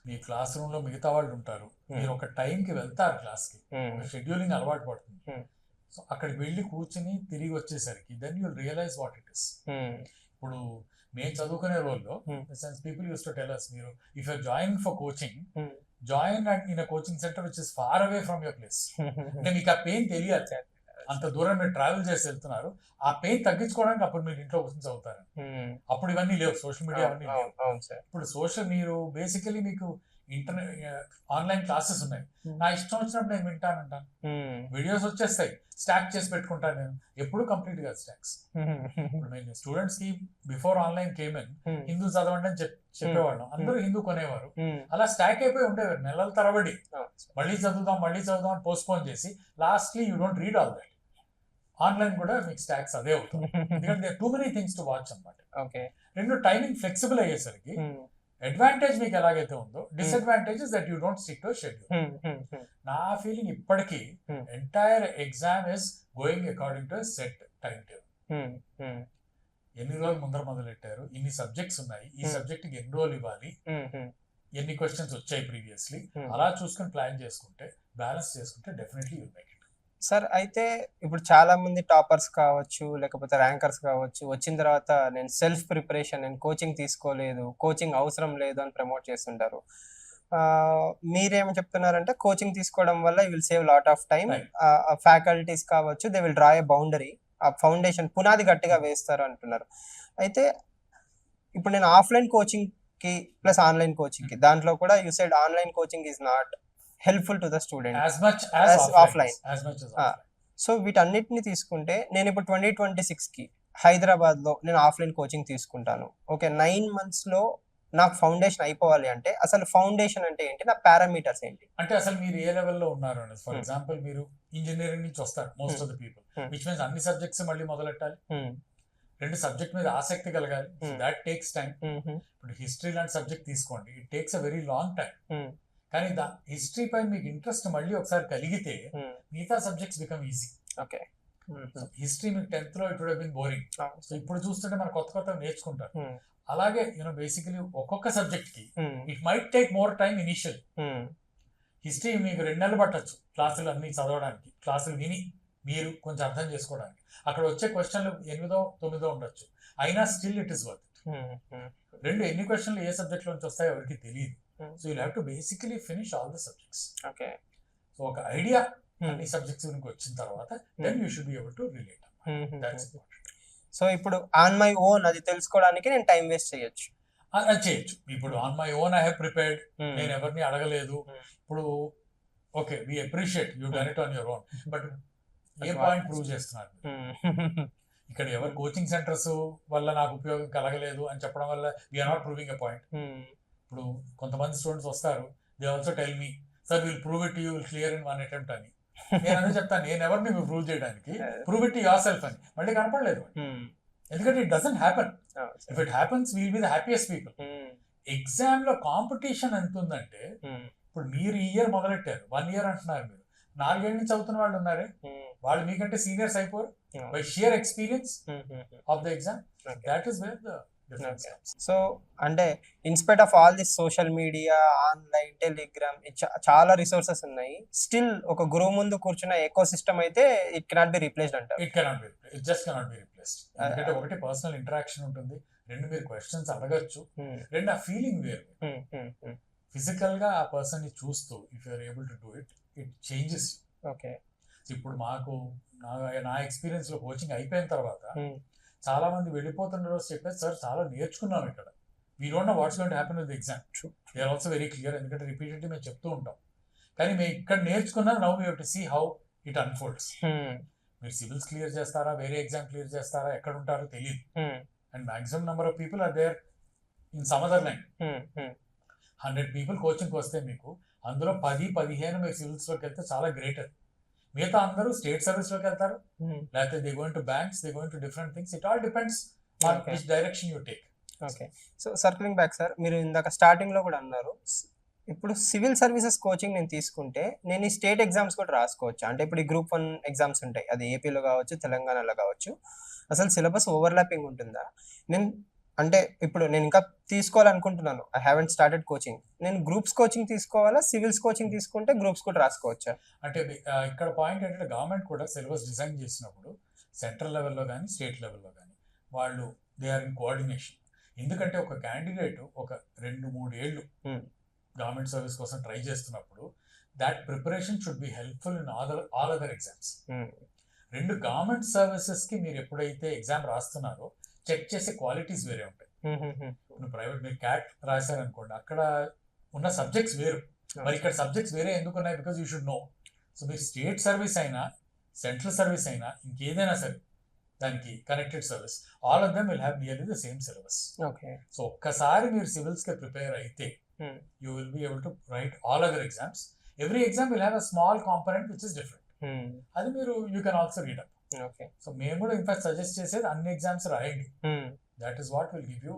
Me class room లో మిగతా వాళ్ళు ఉంటారు, మీరు ఒక టైం కి వెళ్తారు క్లాస్ కి, షెడ్యూలింగ్ అలవాటు పడుతుంది. సో అక్కడికి వెళ్ళి కూర్చుని తిరిగి వచ్చేసరికి then you realize what it is. ఇప్పుడు మేము చదువుకునే రోజుల్లో people use to tell us, మీరు if you join for coaching, join in a coaching centre which is far away from your place. అంటే మీకు ఆ పెయిన్ తెలియాలి, అంత దూరం మీరు ట్రావెల్ చేసి వెళ్తున్నారు. ఆ పెయిన్ తగ్గించుకోవడానికి అప్పుడు మీరు ఇంట్లో కూర్చొని చదువుతారు. అప్పుడు ఇవన్నీ లేవు, సోషల్ మీడియా అవన్నీ లేవు. ఇప్పుడు సోషల్, మీరు బేసికలీ మీకు ఆన్లైన్ క్లాసెస్ ఉన్నాయి, నా ఇష్టం వచ్చినప్పుడు నేను వింటానంటాను. వీడియోస్ వచ్చేస్తాయి, స్టాక్ చేసి పెట్టుకుంటాను నేను. ఎప్పుడు కంప్లీట్ గా స్టాక్స్. ఇప్పుడు నేను స్టూడెంట్స్ కి బిఫోర్ ఆన్లైన్ కేమెన్ హిందూ చదవండి అని చెప్పేవాళ్ళం, అందరూ హిందూ కొనేవారు, అలా స్టాక్ అయిపోయి ఉండేవారు నెలల తరబడి. మళ్ళీ చదువుదాం అని పోస్ట్పోన్ చేసి lastly you don't read all that. Online కూడా మీకు స్టాక్స్ అదే అవుతుంది, ఎందుకంటే too many things to watch అనమాట. రెండు టైమింగ్ ఫ్లెక్సిబుల్ అయ్యేసరికి అడ్వాంటేజ్ మీకు ఎలాగైతే ఉందో, disadvantages that you don't stick to schedule. నా ఫీలింగ్ ఇప్పటికీ entire exam is going according to set time table. ఎన్ని రోజులు ముందర మొదలెట్టారు, ఇన్ని సబ్జెక్ట్స్ ఉన్నాయి, ఈ సబ్జెక్ట్ కి ఎన్ని రోజులు ఇవ్వాలి, ఎన్ని క్వశ్చన్స్ వచ్చాయి ప్రీవియస్లీ, అలా చూసుకుని ప్లాన్ చేసుకుంటే, బ్యాలెన్స్ చేసుకుంటే definitely you make it. Sir, అయితే ఇప్పుడు చాలా మంది టాపర్స్ కావచ్చు, లేకపోతే ర్యాంకర్స్ కావచ్చు, వచ్చిన తర్వాత నేను సెల్ఫ్ ప్రిపరేషన్, నేను కోచింగ్ తీసుకోలేదు, కోచింగ్ అవసరం లేదు అని ప్రమోట్ చేస్తుంటారు. మీరేం చెప్తున్నారంటే కోచింగ్ తీసుకోవడం వల్ల you will save lot of time, faculties కావచ్చు they will draw a boundary, ఆ ఫౌండేషన్ పునాది గట్టిగా వేస్తారు అంటున్నారు. అయితే ఇప్పుడు నేను ఆఫ్లైన్ కోచింగ్ కి ప్లస్ ఆన్లైన్ కోచింగ్ కి, దాంట్లో కూడా you said online coaching is not helpful to the student as much as offline. So వీటన్నిటిని తీసుకుంటే నేను ఇప్పుడు 2026 కి హైదరాబాద్ లో నేను ఆఫ్లైన్ కోచింగ్ తీసుకుంటాను. ఓకే, 9 months లో నాకు ఫౌండేషన్ అయిపోవాలి అంటే అసలు ఫౌండేషన్ అంటే ఏంటి, నా పారామీటర్స్ ఏంటి? అంటే అసలు మీరు ఏ లెవెల్లో ఉన్నారు అని. ఫర్ ఎగ్జాంపుల్ మీరు ఇంజనీరింగ్ నుంచి వస్తారు most of the people, which means అన్ని సబ్జెక్ట్స్ మళ్ళీ మొదలెట్టాలి, రెండు సబ్జెక్ట్ మీద ఆసక్తి కలగాలి, దాట్ టేక్స్ టైం. ఇప్పుడు హిస్టరీ లాంటి సబ్జెక్ట్ తీసుకోండి, it takes a very long time. కానీ హిస్టరీ పై మీకు ఇంట్రెస్ట్ మళ్ళీ ఒకసారి కలిగితే మిగతా subjects become easy. Okay, history మీకు 10th లో it would have been boring, so ఇప్పుడు చూస్తుంటే మనం కొత్త నేర్చుకుంటారు. అలాగే బేసికలీ ఒక్కొక్క సబ్జెక్ట్ కి it might take more time initial. History మీకు 2 నెలలు పట్టచ్చు క్లాసులు అన్ని చదవడానికి, క్లాసులు విని మీరు కొంచెం అర్థం చేసుకోవడానికి. అక్కడ వచ్చే క్వశ్చన్లు 8దో 9దో ఉండొచ్చు, అయినా స్టిల్ ఇట్ ఇస్ వర్త్. ఎన్ని క్వశ్చన్లు ఏ సబ్జెక్ట్ నుంచి వస్తాయో ఎవరికి తెలియదు. So you'll have to basically finish all the subjects. Okay. So ఒక ఐడియా అన్ని సబ్జెక్ట్స్ గురించి వచ్చిన తర్వాత then you should be able to relate. That's important. So ఇప్పుడు ఆన్ మై ఓన్ అది తెలుసుకోవడానికి నేను టైం వేస్ట్ చేయొచ్చు. చేయొచ్చు. ఇప్పుడు on my own I have prepared, నేను ఎవరిని అడగలేదు. ఇప్పుడు okay, we appreciate you done it on your own, but ఏ పాయింట్ ప్రూవ్ చేస్తున్నారు? ఇక్కడ ఎవరు కోచింగ్ సెంటర్స్ వల్ల నాకు ఉపయోగం కలగలేదు అని చెప్పడం వల్ల we are not proving a point. ఇప్పుడు కొంతమంది స్టూడెంట్స్ వస్తారు, they also tell me sir will prove it you will clear in 1 attempt అని. నేను అదే చెప్తాను, నేను ఎవరిని ప్రూవ్ చేయడానికి, ప్రూవ్ ఇట్ యువర్ సెల్ఫ్ అని. మళ్ళీ కనపడలేదు, ఎందుకంటే it doesn't happen. If it happens will be the happiest people. Exam లో కాంపిటీషన్ ఎంత ఉందంటే, ఇప్పుడు మీరు ఈ ఇయర్ మొదలెట్టారు, 1 year అంటున్నారు, మీరు 4 ఏళ్ళ నుంచి చదువుతున్న వాళ్ళు ఉన్నారే, వాళ్ళు మీకంటే సీనియర్స్ అయిపోరు by sheer experience of the exam. That is where the difference comes. So అంటే in spite of all this social media, online, Telegram, చాలా రిసోర్సెస్ ఉన్నాయి, స్టిల్ ఒక గురువు ముందు కూర్చున్న ఎకో సిస్టమ్ అయితే ఇట్ కెనాట్ బి రీప్లేస్డ్ అంటారు. It just cannot be replaced. ఎందుకంటే ఒకటి పర్సనల్ ఇంటరాక్షన్ ఉంటుంది, రెండు మీరు క్వశ్చన్స్ అడగచ్చు, రెండు ఆ ఫీలింగ్ వేరు. ఫిజికల్ గా ఆ పర్సన్ ని చూస్తూ if you are able to do it, it changes. Okay, ఇప్పుడు మాకు నా ఎక్స్పీరియన్స్ లో కోచింగ్ అయిపోయిన తర్వాత చాలా మంది వెళ్ళిపోతున్న రోజు చెప్పేసి, సార్ చాలా నేర్చుకున్నాం ఇక్కడ, we don't know what's going to happen with the exam. They are also very clear, ఎందుకంటే రిపీటెడ్లీ మేము చెప్తూ ఉంటాం. కానీ మేము ఇక్కడ నేర్చుకున్నాం, now we have to see how it unfolds. మీరు సివిల్స్ క్లియర్ చేస్తారా, వేరే ఎగ్జామ్ క్లియర్ చేస్తారా, ఎక్కడ ఉంటారో తెలియదు. And maximum number of people are there in some other line. 100 people కోచింగ్కి వస్తే మీకు అందులో 10-15 మీరు సివిల్స్ లోకి వెళ్తే చాలా గ్రేట్. అది మిగతా అందరూ స్టేట్ సర్వీస్ లోకి వెళ్తారు, లేకపోతే they going to banks, they going to different things. It all depends on which direction you take. Okay, so circling back sir, మీరు ఇందాక స్టార్టింగ్ లో కూడా అన్నారు, ఇప్పుడు సివిల్ సర్వీసెస్ కోచింగ్ నేను తీసుకుంటే నేను ఈ స్టేట్ ఎగ్జామ్స్ కూడా రాసుకోవచ్చు. అంటే ఇప్పుడు ఈ Group 1 ఎగ్జామ్స్ ఉంటాయి, అది ఏపీలో కావచ్చు, తెలంగాణలో కావచ్చు. అసలు సిలబస్ ఓవర్లాపింగ్ ఉంటుందా? నేను అంటే ఇప్పుడు నేను ఇంకా తీసుకోవాలనుకుంటున్నాను, ఐ హావెంట్ స్టార్టెడ్ కోచింగ్. నేను గ్రూప్స్ కోచింగ్ తీసుకోవాలా, సివిల్స్ కోచింగ్ తీసుకుంటే గ్రూప్స్ కూడా రాసుకోవచ్చా? అంటే ఇక్కడ పాయింట్ ఏంటంటే, గవర్నమెంట్ కూడా సిలబస్ డిజైన్ చేసినప్పుడు సెంట్రల్ లెవెల్లో కానీ స్టేట్ లెవెల్లో కానీ వాళ్ళు దే ఆర్ ఇన్ కోఆర్డినేషన్. ఎందుకంటే ఒక క్యాండిడేట్ ఒక 2-3 ఏళ్ళు గవర్నమెంట్ సర్వీస్ కోసం ట్రై చేస్తున్నప్పుడు that preparation should be helpful in all other exams. 2 government services కి మీరు ఎప్పుడైతే ఎగ్జామ్ రాస్తున్నారో చెక్ చేసే క్వాలిటీస్ వేరే ఉంటాయి. ఇప్పుడు ప్రైవేట్ మీరు క్యాట్ రాశారనుకోండి, అక్కడ ఉన్న సబ్జెక్ట్స్ వేరు. మరి ఇక్కడ సబ్జెక్ట్స్ వేరే ఎందుకు ఉన్నాయి? Because you should know. So మీరు స్టేట్ సర్వీస్ అయినా, సెంట్రల్ సర్వీస్ అయినా, ఇంకేదైనా సరే దానికి connected service, all of them will have nearly the same syllabus. So ఒక్కసారి మీరు సివిల్స్ కి ప్రిపేర్ అయితే you will be able to right all other exams. Every exam will have a small component which is different. అది మీరు you can also read up. So మేము కూడా ఇన్ఫాక్ట్ సజెస్ట్ చేసేది అన్ని ఎగ్జామ్స్ రాయండి. That is what will give you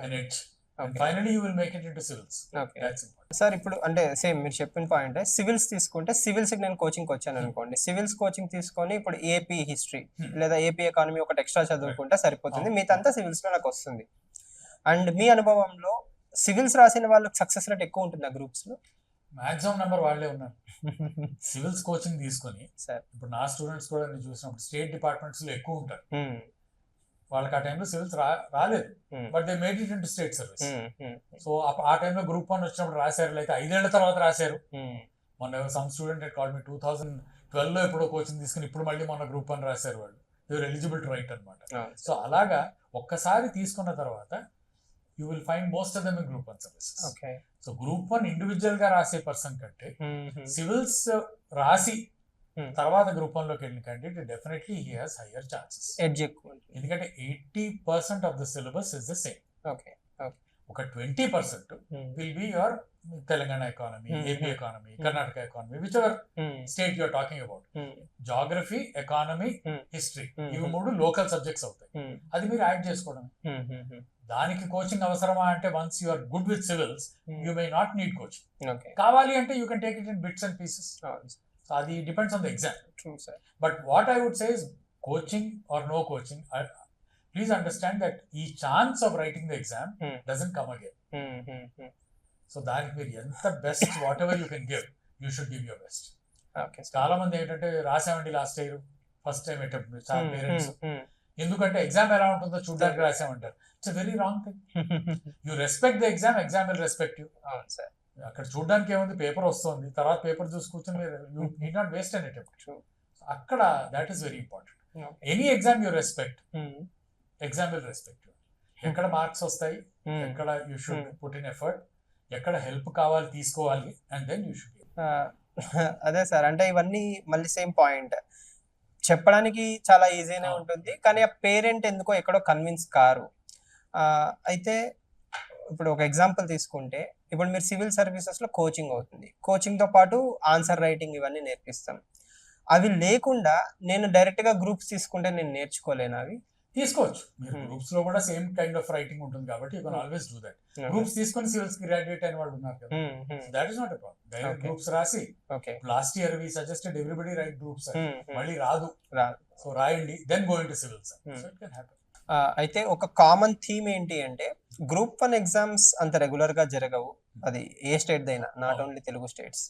an edge. And finally you will make it into civils. That's important. Sir ఇప్పుడు అంటే సేమ్ మీరు చెప్పిన పాయింట్, సివిల్స్ తీసుకుంటే సివిల్స్ నేను కోచింగ్ వచ్చాను అనుకోండి, సివిల్స్ కోచింగ్ తీసుకొని ఇప్పుడు ఏపీ హిస్టరీ లేదా ఏపీ ఎకానమీ ఒకటి ఎక్స్ట్రా చదువుకుంటే సరిపోతుంది, మిగతా సివిల్స్ లో నాకు వస్తుంది. అండ్ మీ అనుభవంలో సివిల్స్ రాసిన వాళ్ళకి సక్సెస్ రేట్ ఎక్కువ ఉంటుంది ఆ గ్రూప్స్ లో? మాక్సిమం నెంబర్ వాళ్ళే ఉన్నారు సివిల్స్ కోచింగ్ తీసుకొని. ఇప్పుడు నా స్టూడెంట్స్ కూడా నేను చూసినప్పుడు స్టేట్ డిపార్ట్మెంట్స్ లో ఎక్కువ ఉంటారు. వాళ్ళకి ఆ టైంలో సివిల్స్ రాలేదు, but they made it into state service. So ఆ టైంలో గ్రూప్ 1 వచ్చినప్పుడు రాశారు, లేకపోతే 5 ఏళ్ల తర్వాత రాశారు. మొన్న సమ్ స్టూడెంట్ కాల్ మీ 2012 లో ఎప్పుడో కోచింగ్ తీసుకుని ఇప్పుడు మళ్ళీ మొన్న గ్రూప్ 1 రాశారు వాళ్ళు. దే ఎలిజిబుల్ టు రైట్ అనమాట. సో అలాగా ఒక్కసారి తీసుకున్న తర్వాత you will find most of them in group 1 services. So group 1 individual గా రాసే పర్సన్ కంటే సివిల్స్ రాసి తర్వాత గ్రూప్ 1 లోకి వెళ్ళిన candidate definitely he has higher chances. ఎందుకంటే 80% of the syllabus is the same. ఒక 20% will be your Telangana economy, AP economy, Karnataka economy, whichever state you are talking about. Geography, economy, history, ఇవి 3 లోకల్ సబ్జెక్ట్స్ అవుతాయి. అది మీరు యాడ్ చేసుకోవడం. దానికి కోచింగ్ అవసరమా అంటే once you are good with civils you may not need coaching. కావాలి అంటే you can take it in bits and pieces. So అది depends on the exam. True, sir. But what I would say is coaching or no coaching, please understand that each chance of writing the exam doesn't come again. So దానికి మీరు ఎంత best whatever you can give, you should give your best. చాలా మంది ఏంటంటే రాసామండి last year first time attempt, చాలా పేరెంట్స్ ఎందుకంటే ఎగ్జామ్ ఎలా ఉంటుందో చూడడానికి రాసామంటారు. It's very wrong thing. You respect the exam, exam will respect you. అక్కడ చూడడానికి ఏముంది, పేపర్ వస్తుంది, తర్వాత పేపర్ చూసి కూర్చొని మీరు you need not waste an attempt. అక్కడ that is very important. Any exam you respect, exam will respect you. ఎక్కడ మార్క్స్ వస్తాయి, ఎక్కడ you should put in effort, ఎక్కడ హెల్ప్ కావాలి తీసుకోవాలి, అండ్ దెన్ యూ షుడ్. అదే సార్, అంటే ఇవన్నీ మళ్ళీ సేమ్ పాయింట్, చెప్పడానికి చాలా ఈజీనే ఉంటుంది, కానీ ఆ పేరెంట్ ఎందుకో ఎక్కడో కన్విన్స్ కారు. అయితే ఇప్పుడు ఒక ఎగ్జాంపుల్ తీసుకుంటే, ఇప్పుడు మీరు సివిల్ సర్వీసెస్ లో కోచింగ్ అవుతుంది, కోచింగ్ తో పాటు ఆన్సర్ రైటింగ్ ఇవన్నీ నేర్పిస్తాం. అవి లేకుండా నేను డైరెక్ట్ గా గ్రూప్స్ తీసుకుంటే నేను నేర్చుకోలేను? అవి తీసుకోవచ్చు. మీరు గ్రూప్స్ లో కూడా సేమ్ కైండ్ ఆఫ్ రైటింగ్ ఉంటుంది కాబట్టి you can always do that. Groups తీసుకొని సివిల్స్ కి గ్రాడ్యుయేట్ అయిన వాళ్ళు ఉన్నారు కదా, that is not a problem. Direct groups రాసి, last year we suggested everybody write groups, మళ్ళీ రాదు, సో రాయండి, then go into civils. So it can happen. అయితే ఒక కామన్ థీమ్ ఏంటి అంటే, గ్రూప్ 1 ఎగ్జామ్స్ అంత రెగ్యులర్ గా జరగవు, అది ఏ స్టేట్ దైనా, not only Telugu states,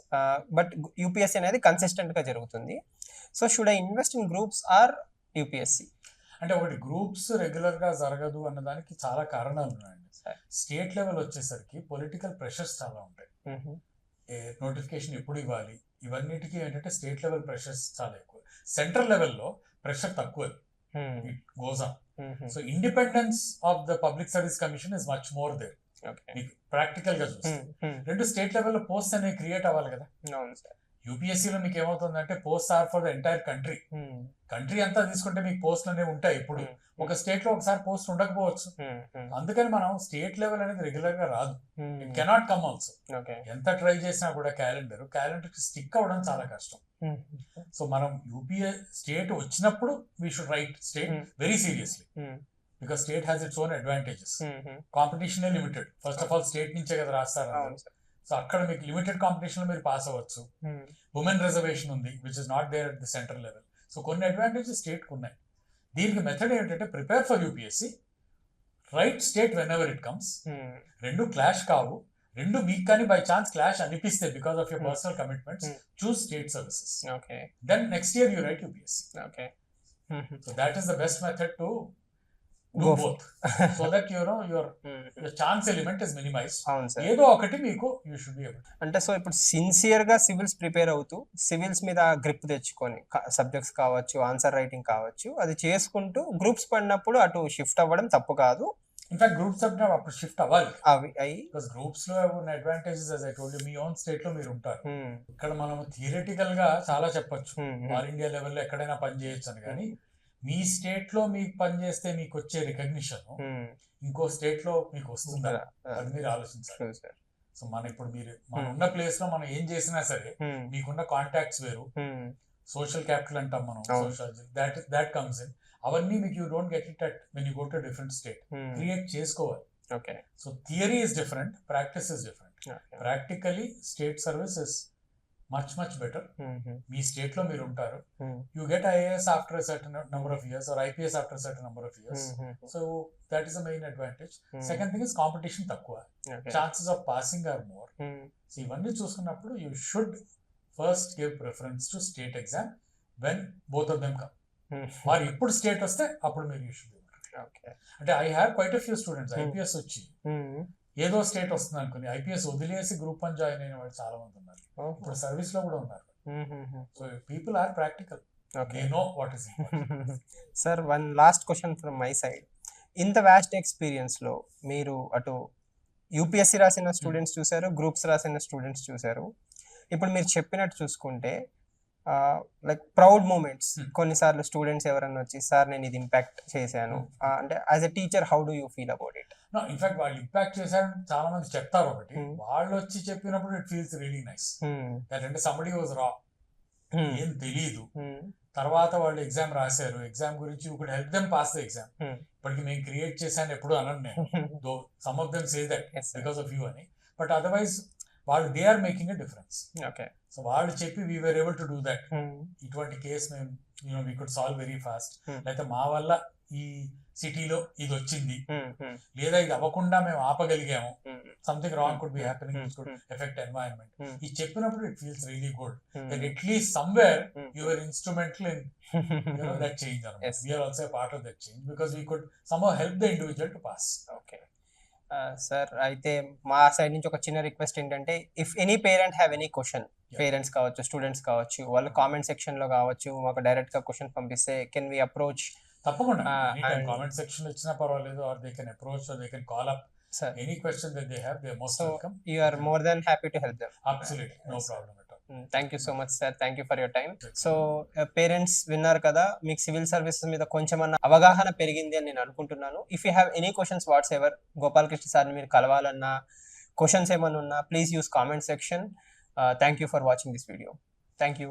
but UPSC అనేది కన్సిస్టెంట్ గా జరుగుతుంది. So should I invest in groups or UPSC? అంటే ఒకటి, గ్రూప్స్ రెగ్యులర్ గా జరగదు అన్నదానికి చాలా కారణాలు ఉన్నాయండి. స్టేట్ లెవెల్ వచ్చేసరికి పొలిటికల్ ప్రెషర్స్ చాలా ఉంటాయి. నోటిఫికేషన్ ఎప్పుడు ఇవ్వాలి, ఇవన్నిటికీ ఏంటంటే స్టేట్ లెవెల్ ప్రెషర్స్ చాలా ఎక్కువ. సెంట్రల్ లెవెల్లో ప్రెషర్ తక్కువ, it goes on. So independence of the public service commission is much more there. Practical గా చూస్తే 2 స్టేట్ లెవెల్లో పోస్ట్ అనేవి క్రియేట్ అవ్వాలి కదా. యూపీఎస్సీలో మీకు ఏమవుతుందంటే post are for the entire country. Country అంతా తీసుకుంటే మీకు పోస్టులు అనేవి ఉంటాయి. ఇప్పుడు ఒక స్టేట్ లో ఒకసారి పోస్ట్ ఉండకపోవచ్చు. అందుకని మనం స్టేట్ లెవెల్ అనేది రెగ్యులర్ గా రాదు, ఇట్ కెనాట్ కమ్ ఆల్సో. ఎంత ట్రై చేసినా కూడా క్యాలెండర్ కి స్టిక్ అవ్వడం చాలా కష్టం. సో మనం యూపీఏ స్టేట్ వచ్చినప్పుడు we should write state very seriously, because state has its own advantages. Competition limited, first of all state నుంచే కదా రాస్తారు. సో అక్కడ మీకు లిమిటెడ్ కాంపిటీషన్ లో మీరు పాస్ అవ్వచ్చు. ఉమెన్ రిజర్వేషన్ ఉంది, which is not there at the central level. So కొన్ని అడ్వాంటేజెస్ స్టేట్ కు ఉన్నాయి. దీనికి మెథడ్ ఏంటంటే, prepare for UPSC, write state whenever it comes. 2 clash కావు, 2 మీకు కానీ బై ఛాన్స్ క్లాష్ అనిపిస్తే because of your personal commitments, choose state services. Then next year you write UPSC. So that is the best method to do both, so that your chance element is minimized. ఏదో ఒకటి మీకు you should be able to. అంటే సో ఇప్పుడు సిన్సియర్ గా సివిల్స్ ప్రిపేర్ అవుతూ, సివిల్స్ మీద గ్రిప్ తెచ్చుకొని, సబ్జెక్ట్స్ కావచ్చు, ఆన్సర్ రైటింగ్ కావచ్చు, అది చేసుకుంటూ గ్రూప్స్ పడినప్పుడు అటు షిఫ్ట్ అవ్వడం తప్పు కాదు. ఇన్ఫాక్ట్ గ్రూప్స్ అంటే అప్పుడు షిఫ్ట్ అవ్వాలి, అవి అయి బికాస్ గ్రూప్స్ లో ఉన్న advantages as I told you, me own state లో మీరు ఉంటారు. ఇక్కడ మనం థియరిటికల్ గా చాలా చెప్పొచ్చు, ఆల్ ఇండియా లెవెల్లో ఎక్కడైనా పని చేయొచ్చు అని, కానీ మీ స్టేట్ లో మీకు పని చేస్తే మీకు వచ్చే రికగ్నిషన్ ఇంకో స్టేట్ లో మీకు వస్తుందా అది మీరు ఆలోచించాలి. సో మన ఇప్పుడు మనం ఉన్న ప్లేస్ లో మనం ఏం చేసినా సరే మీకున్న కాంటాక్ట్స్ వేరు, సోషల్ క్యాపిటల్ అంటాం మనం, సోషాలజీ, దాట్ కమ్స్ ఇన్. అవన్నీ మీకు you don't get it at when you go to different state. Create చేసుకోవాలి. So theory is different, practice is different. Practically state service is much much better. మీ స్టేట్ లో మీరు ఉంటారు, you get IAS after certain number of years or IPS after certain number of years. So that is the main advantage. Second thing is competition తక్కువ, chances of passing are more. So ఇవన్నీ చూసుకున్నప్పుడు you should first give preference to state exam when both of them come. వారు ఎప్పుడు స్టేట్ వస్తే అప్పుడు మీరు యూ షుడ్. అంటే I have quite a few students IPS వచ్చి ఏదో స్టేట్ వస్తుంది అనుకుని ఐపీఎస్ వదిలేసి గ్రూప్ 1 జాయిన్ అయిన వాళ్ళు చాలా మంది ఉన్నారు, ఇప్పుడు సర్వీస్ లో కూడా ఉన్నారు. So people are practical, they know what is important. Sir, one last question from my side. ఇంత వాస్ట్ ఎక్స్పీరియన్స్ లో మీరు అటు యూపీఎస్సీ రాసిన స్టూడెంట్స్ చూసారు, గ్రూప్స్ రాసిన స్టూడెంట్స్ చూసారు. ఇప్పుడు మీరు చెప్పినట్టు చూసుకుంటే లైక్ ప్రౌడ్ మూమెంట్స్, కొన్నిసార్లు స్టూడెంట్స్ ఎవరన్నా వచ్చి సార్ నేను ఇది ఇంపాక్ట్ చేశాను అంటే as a teacher how do you feel about it? In fact వాళ్ళు ఇంపాక్ట్ చేశారని చాలా మంది చెప్తారు. ఒకటి వాళ్ళు వచ్చి చెప్పినప్పుడు ఇట్ ఫీల్స్ రియలీ నైస్. అంటే సంబడి వాజ్ రా, ఏం తెలీదు, తర్వాత వాళ్ళు ఎగ్జామ్ రాశారు, ఎగ్జామ్ గురించి you could help them pass the exam. ఇప్పటికి మేము క్రియేట్ చేశాను ఎప్పుడు అనను నేను, దో some of them say that because of you అని, బట్ అదర్వైజ్ వాళ్ళు they are making a difference. So వాళ్ళు చెప్పి we were able to do that, ఇటువంటి కేసు మేము we could solve very fast, లేకపోతే మా వల్ల ఈ సిటీలో ఇది వచ్చింది, లేదా ఇది అవ్వకుండా మేము ఆపగలిగాము, something wrong could be happening which could effect environment. ఇది చెప్పినప్పుడు it feels really good that at least somewhere you are instrumental in that change. Yes. We are also a part of that change because we could somehow help the individual to pass. Okay. Sir, అయితే మా సైడ్ నుంచి ఒక చిన్న రిక్వెస్ట్ ఏంటంటే, if any parent have any question, parents కావచ్చు, స్టూడెంట్స్ కావచ్చు, వాళ్ళు కామెంట్ సెక్షన్ లో కావచ్చు మాకు డైరెక్ట్ గా క్వశ్చన్ పంపిస్తే కెన్ వి అప్రోచ్? తప్పకుండా కామెంట్ సెక్షన్ ఇచ్చినా పర్వాలేదు, or they can approach, or they can call up. Sir, any question that they have, they are most welcome. You are more than happy to help them. Absolutely, no problem at all. Thank you so much, sir. Thank you for your time. So parents విన్నారు కదా, మీకు సివిల్ సర్వీసెస్ మీద కొంచెమన్నా అవగాహన పెరిగింది అని నేను అనుకుంటున్నాను. If you have any questions whatsoever, Gopalakrishna సార్ని మీరు కలవాలన్నా, క్వశ్చన్స్ ఏమన్నా ఉన్నా, please use comment section. Thank you for watching this video. Thank you.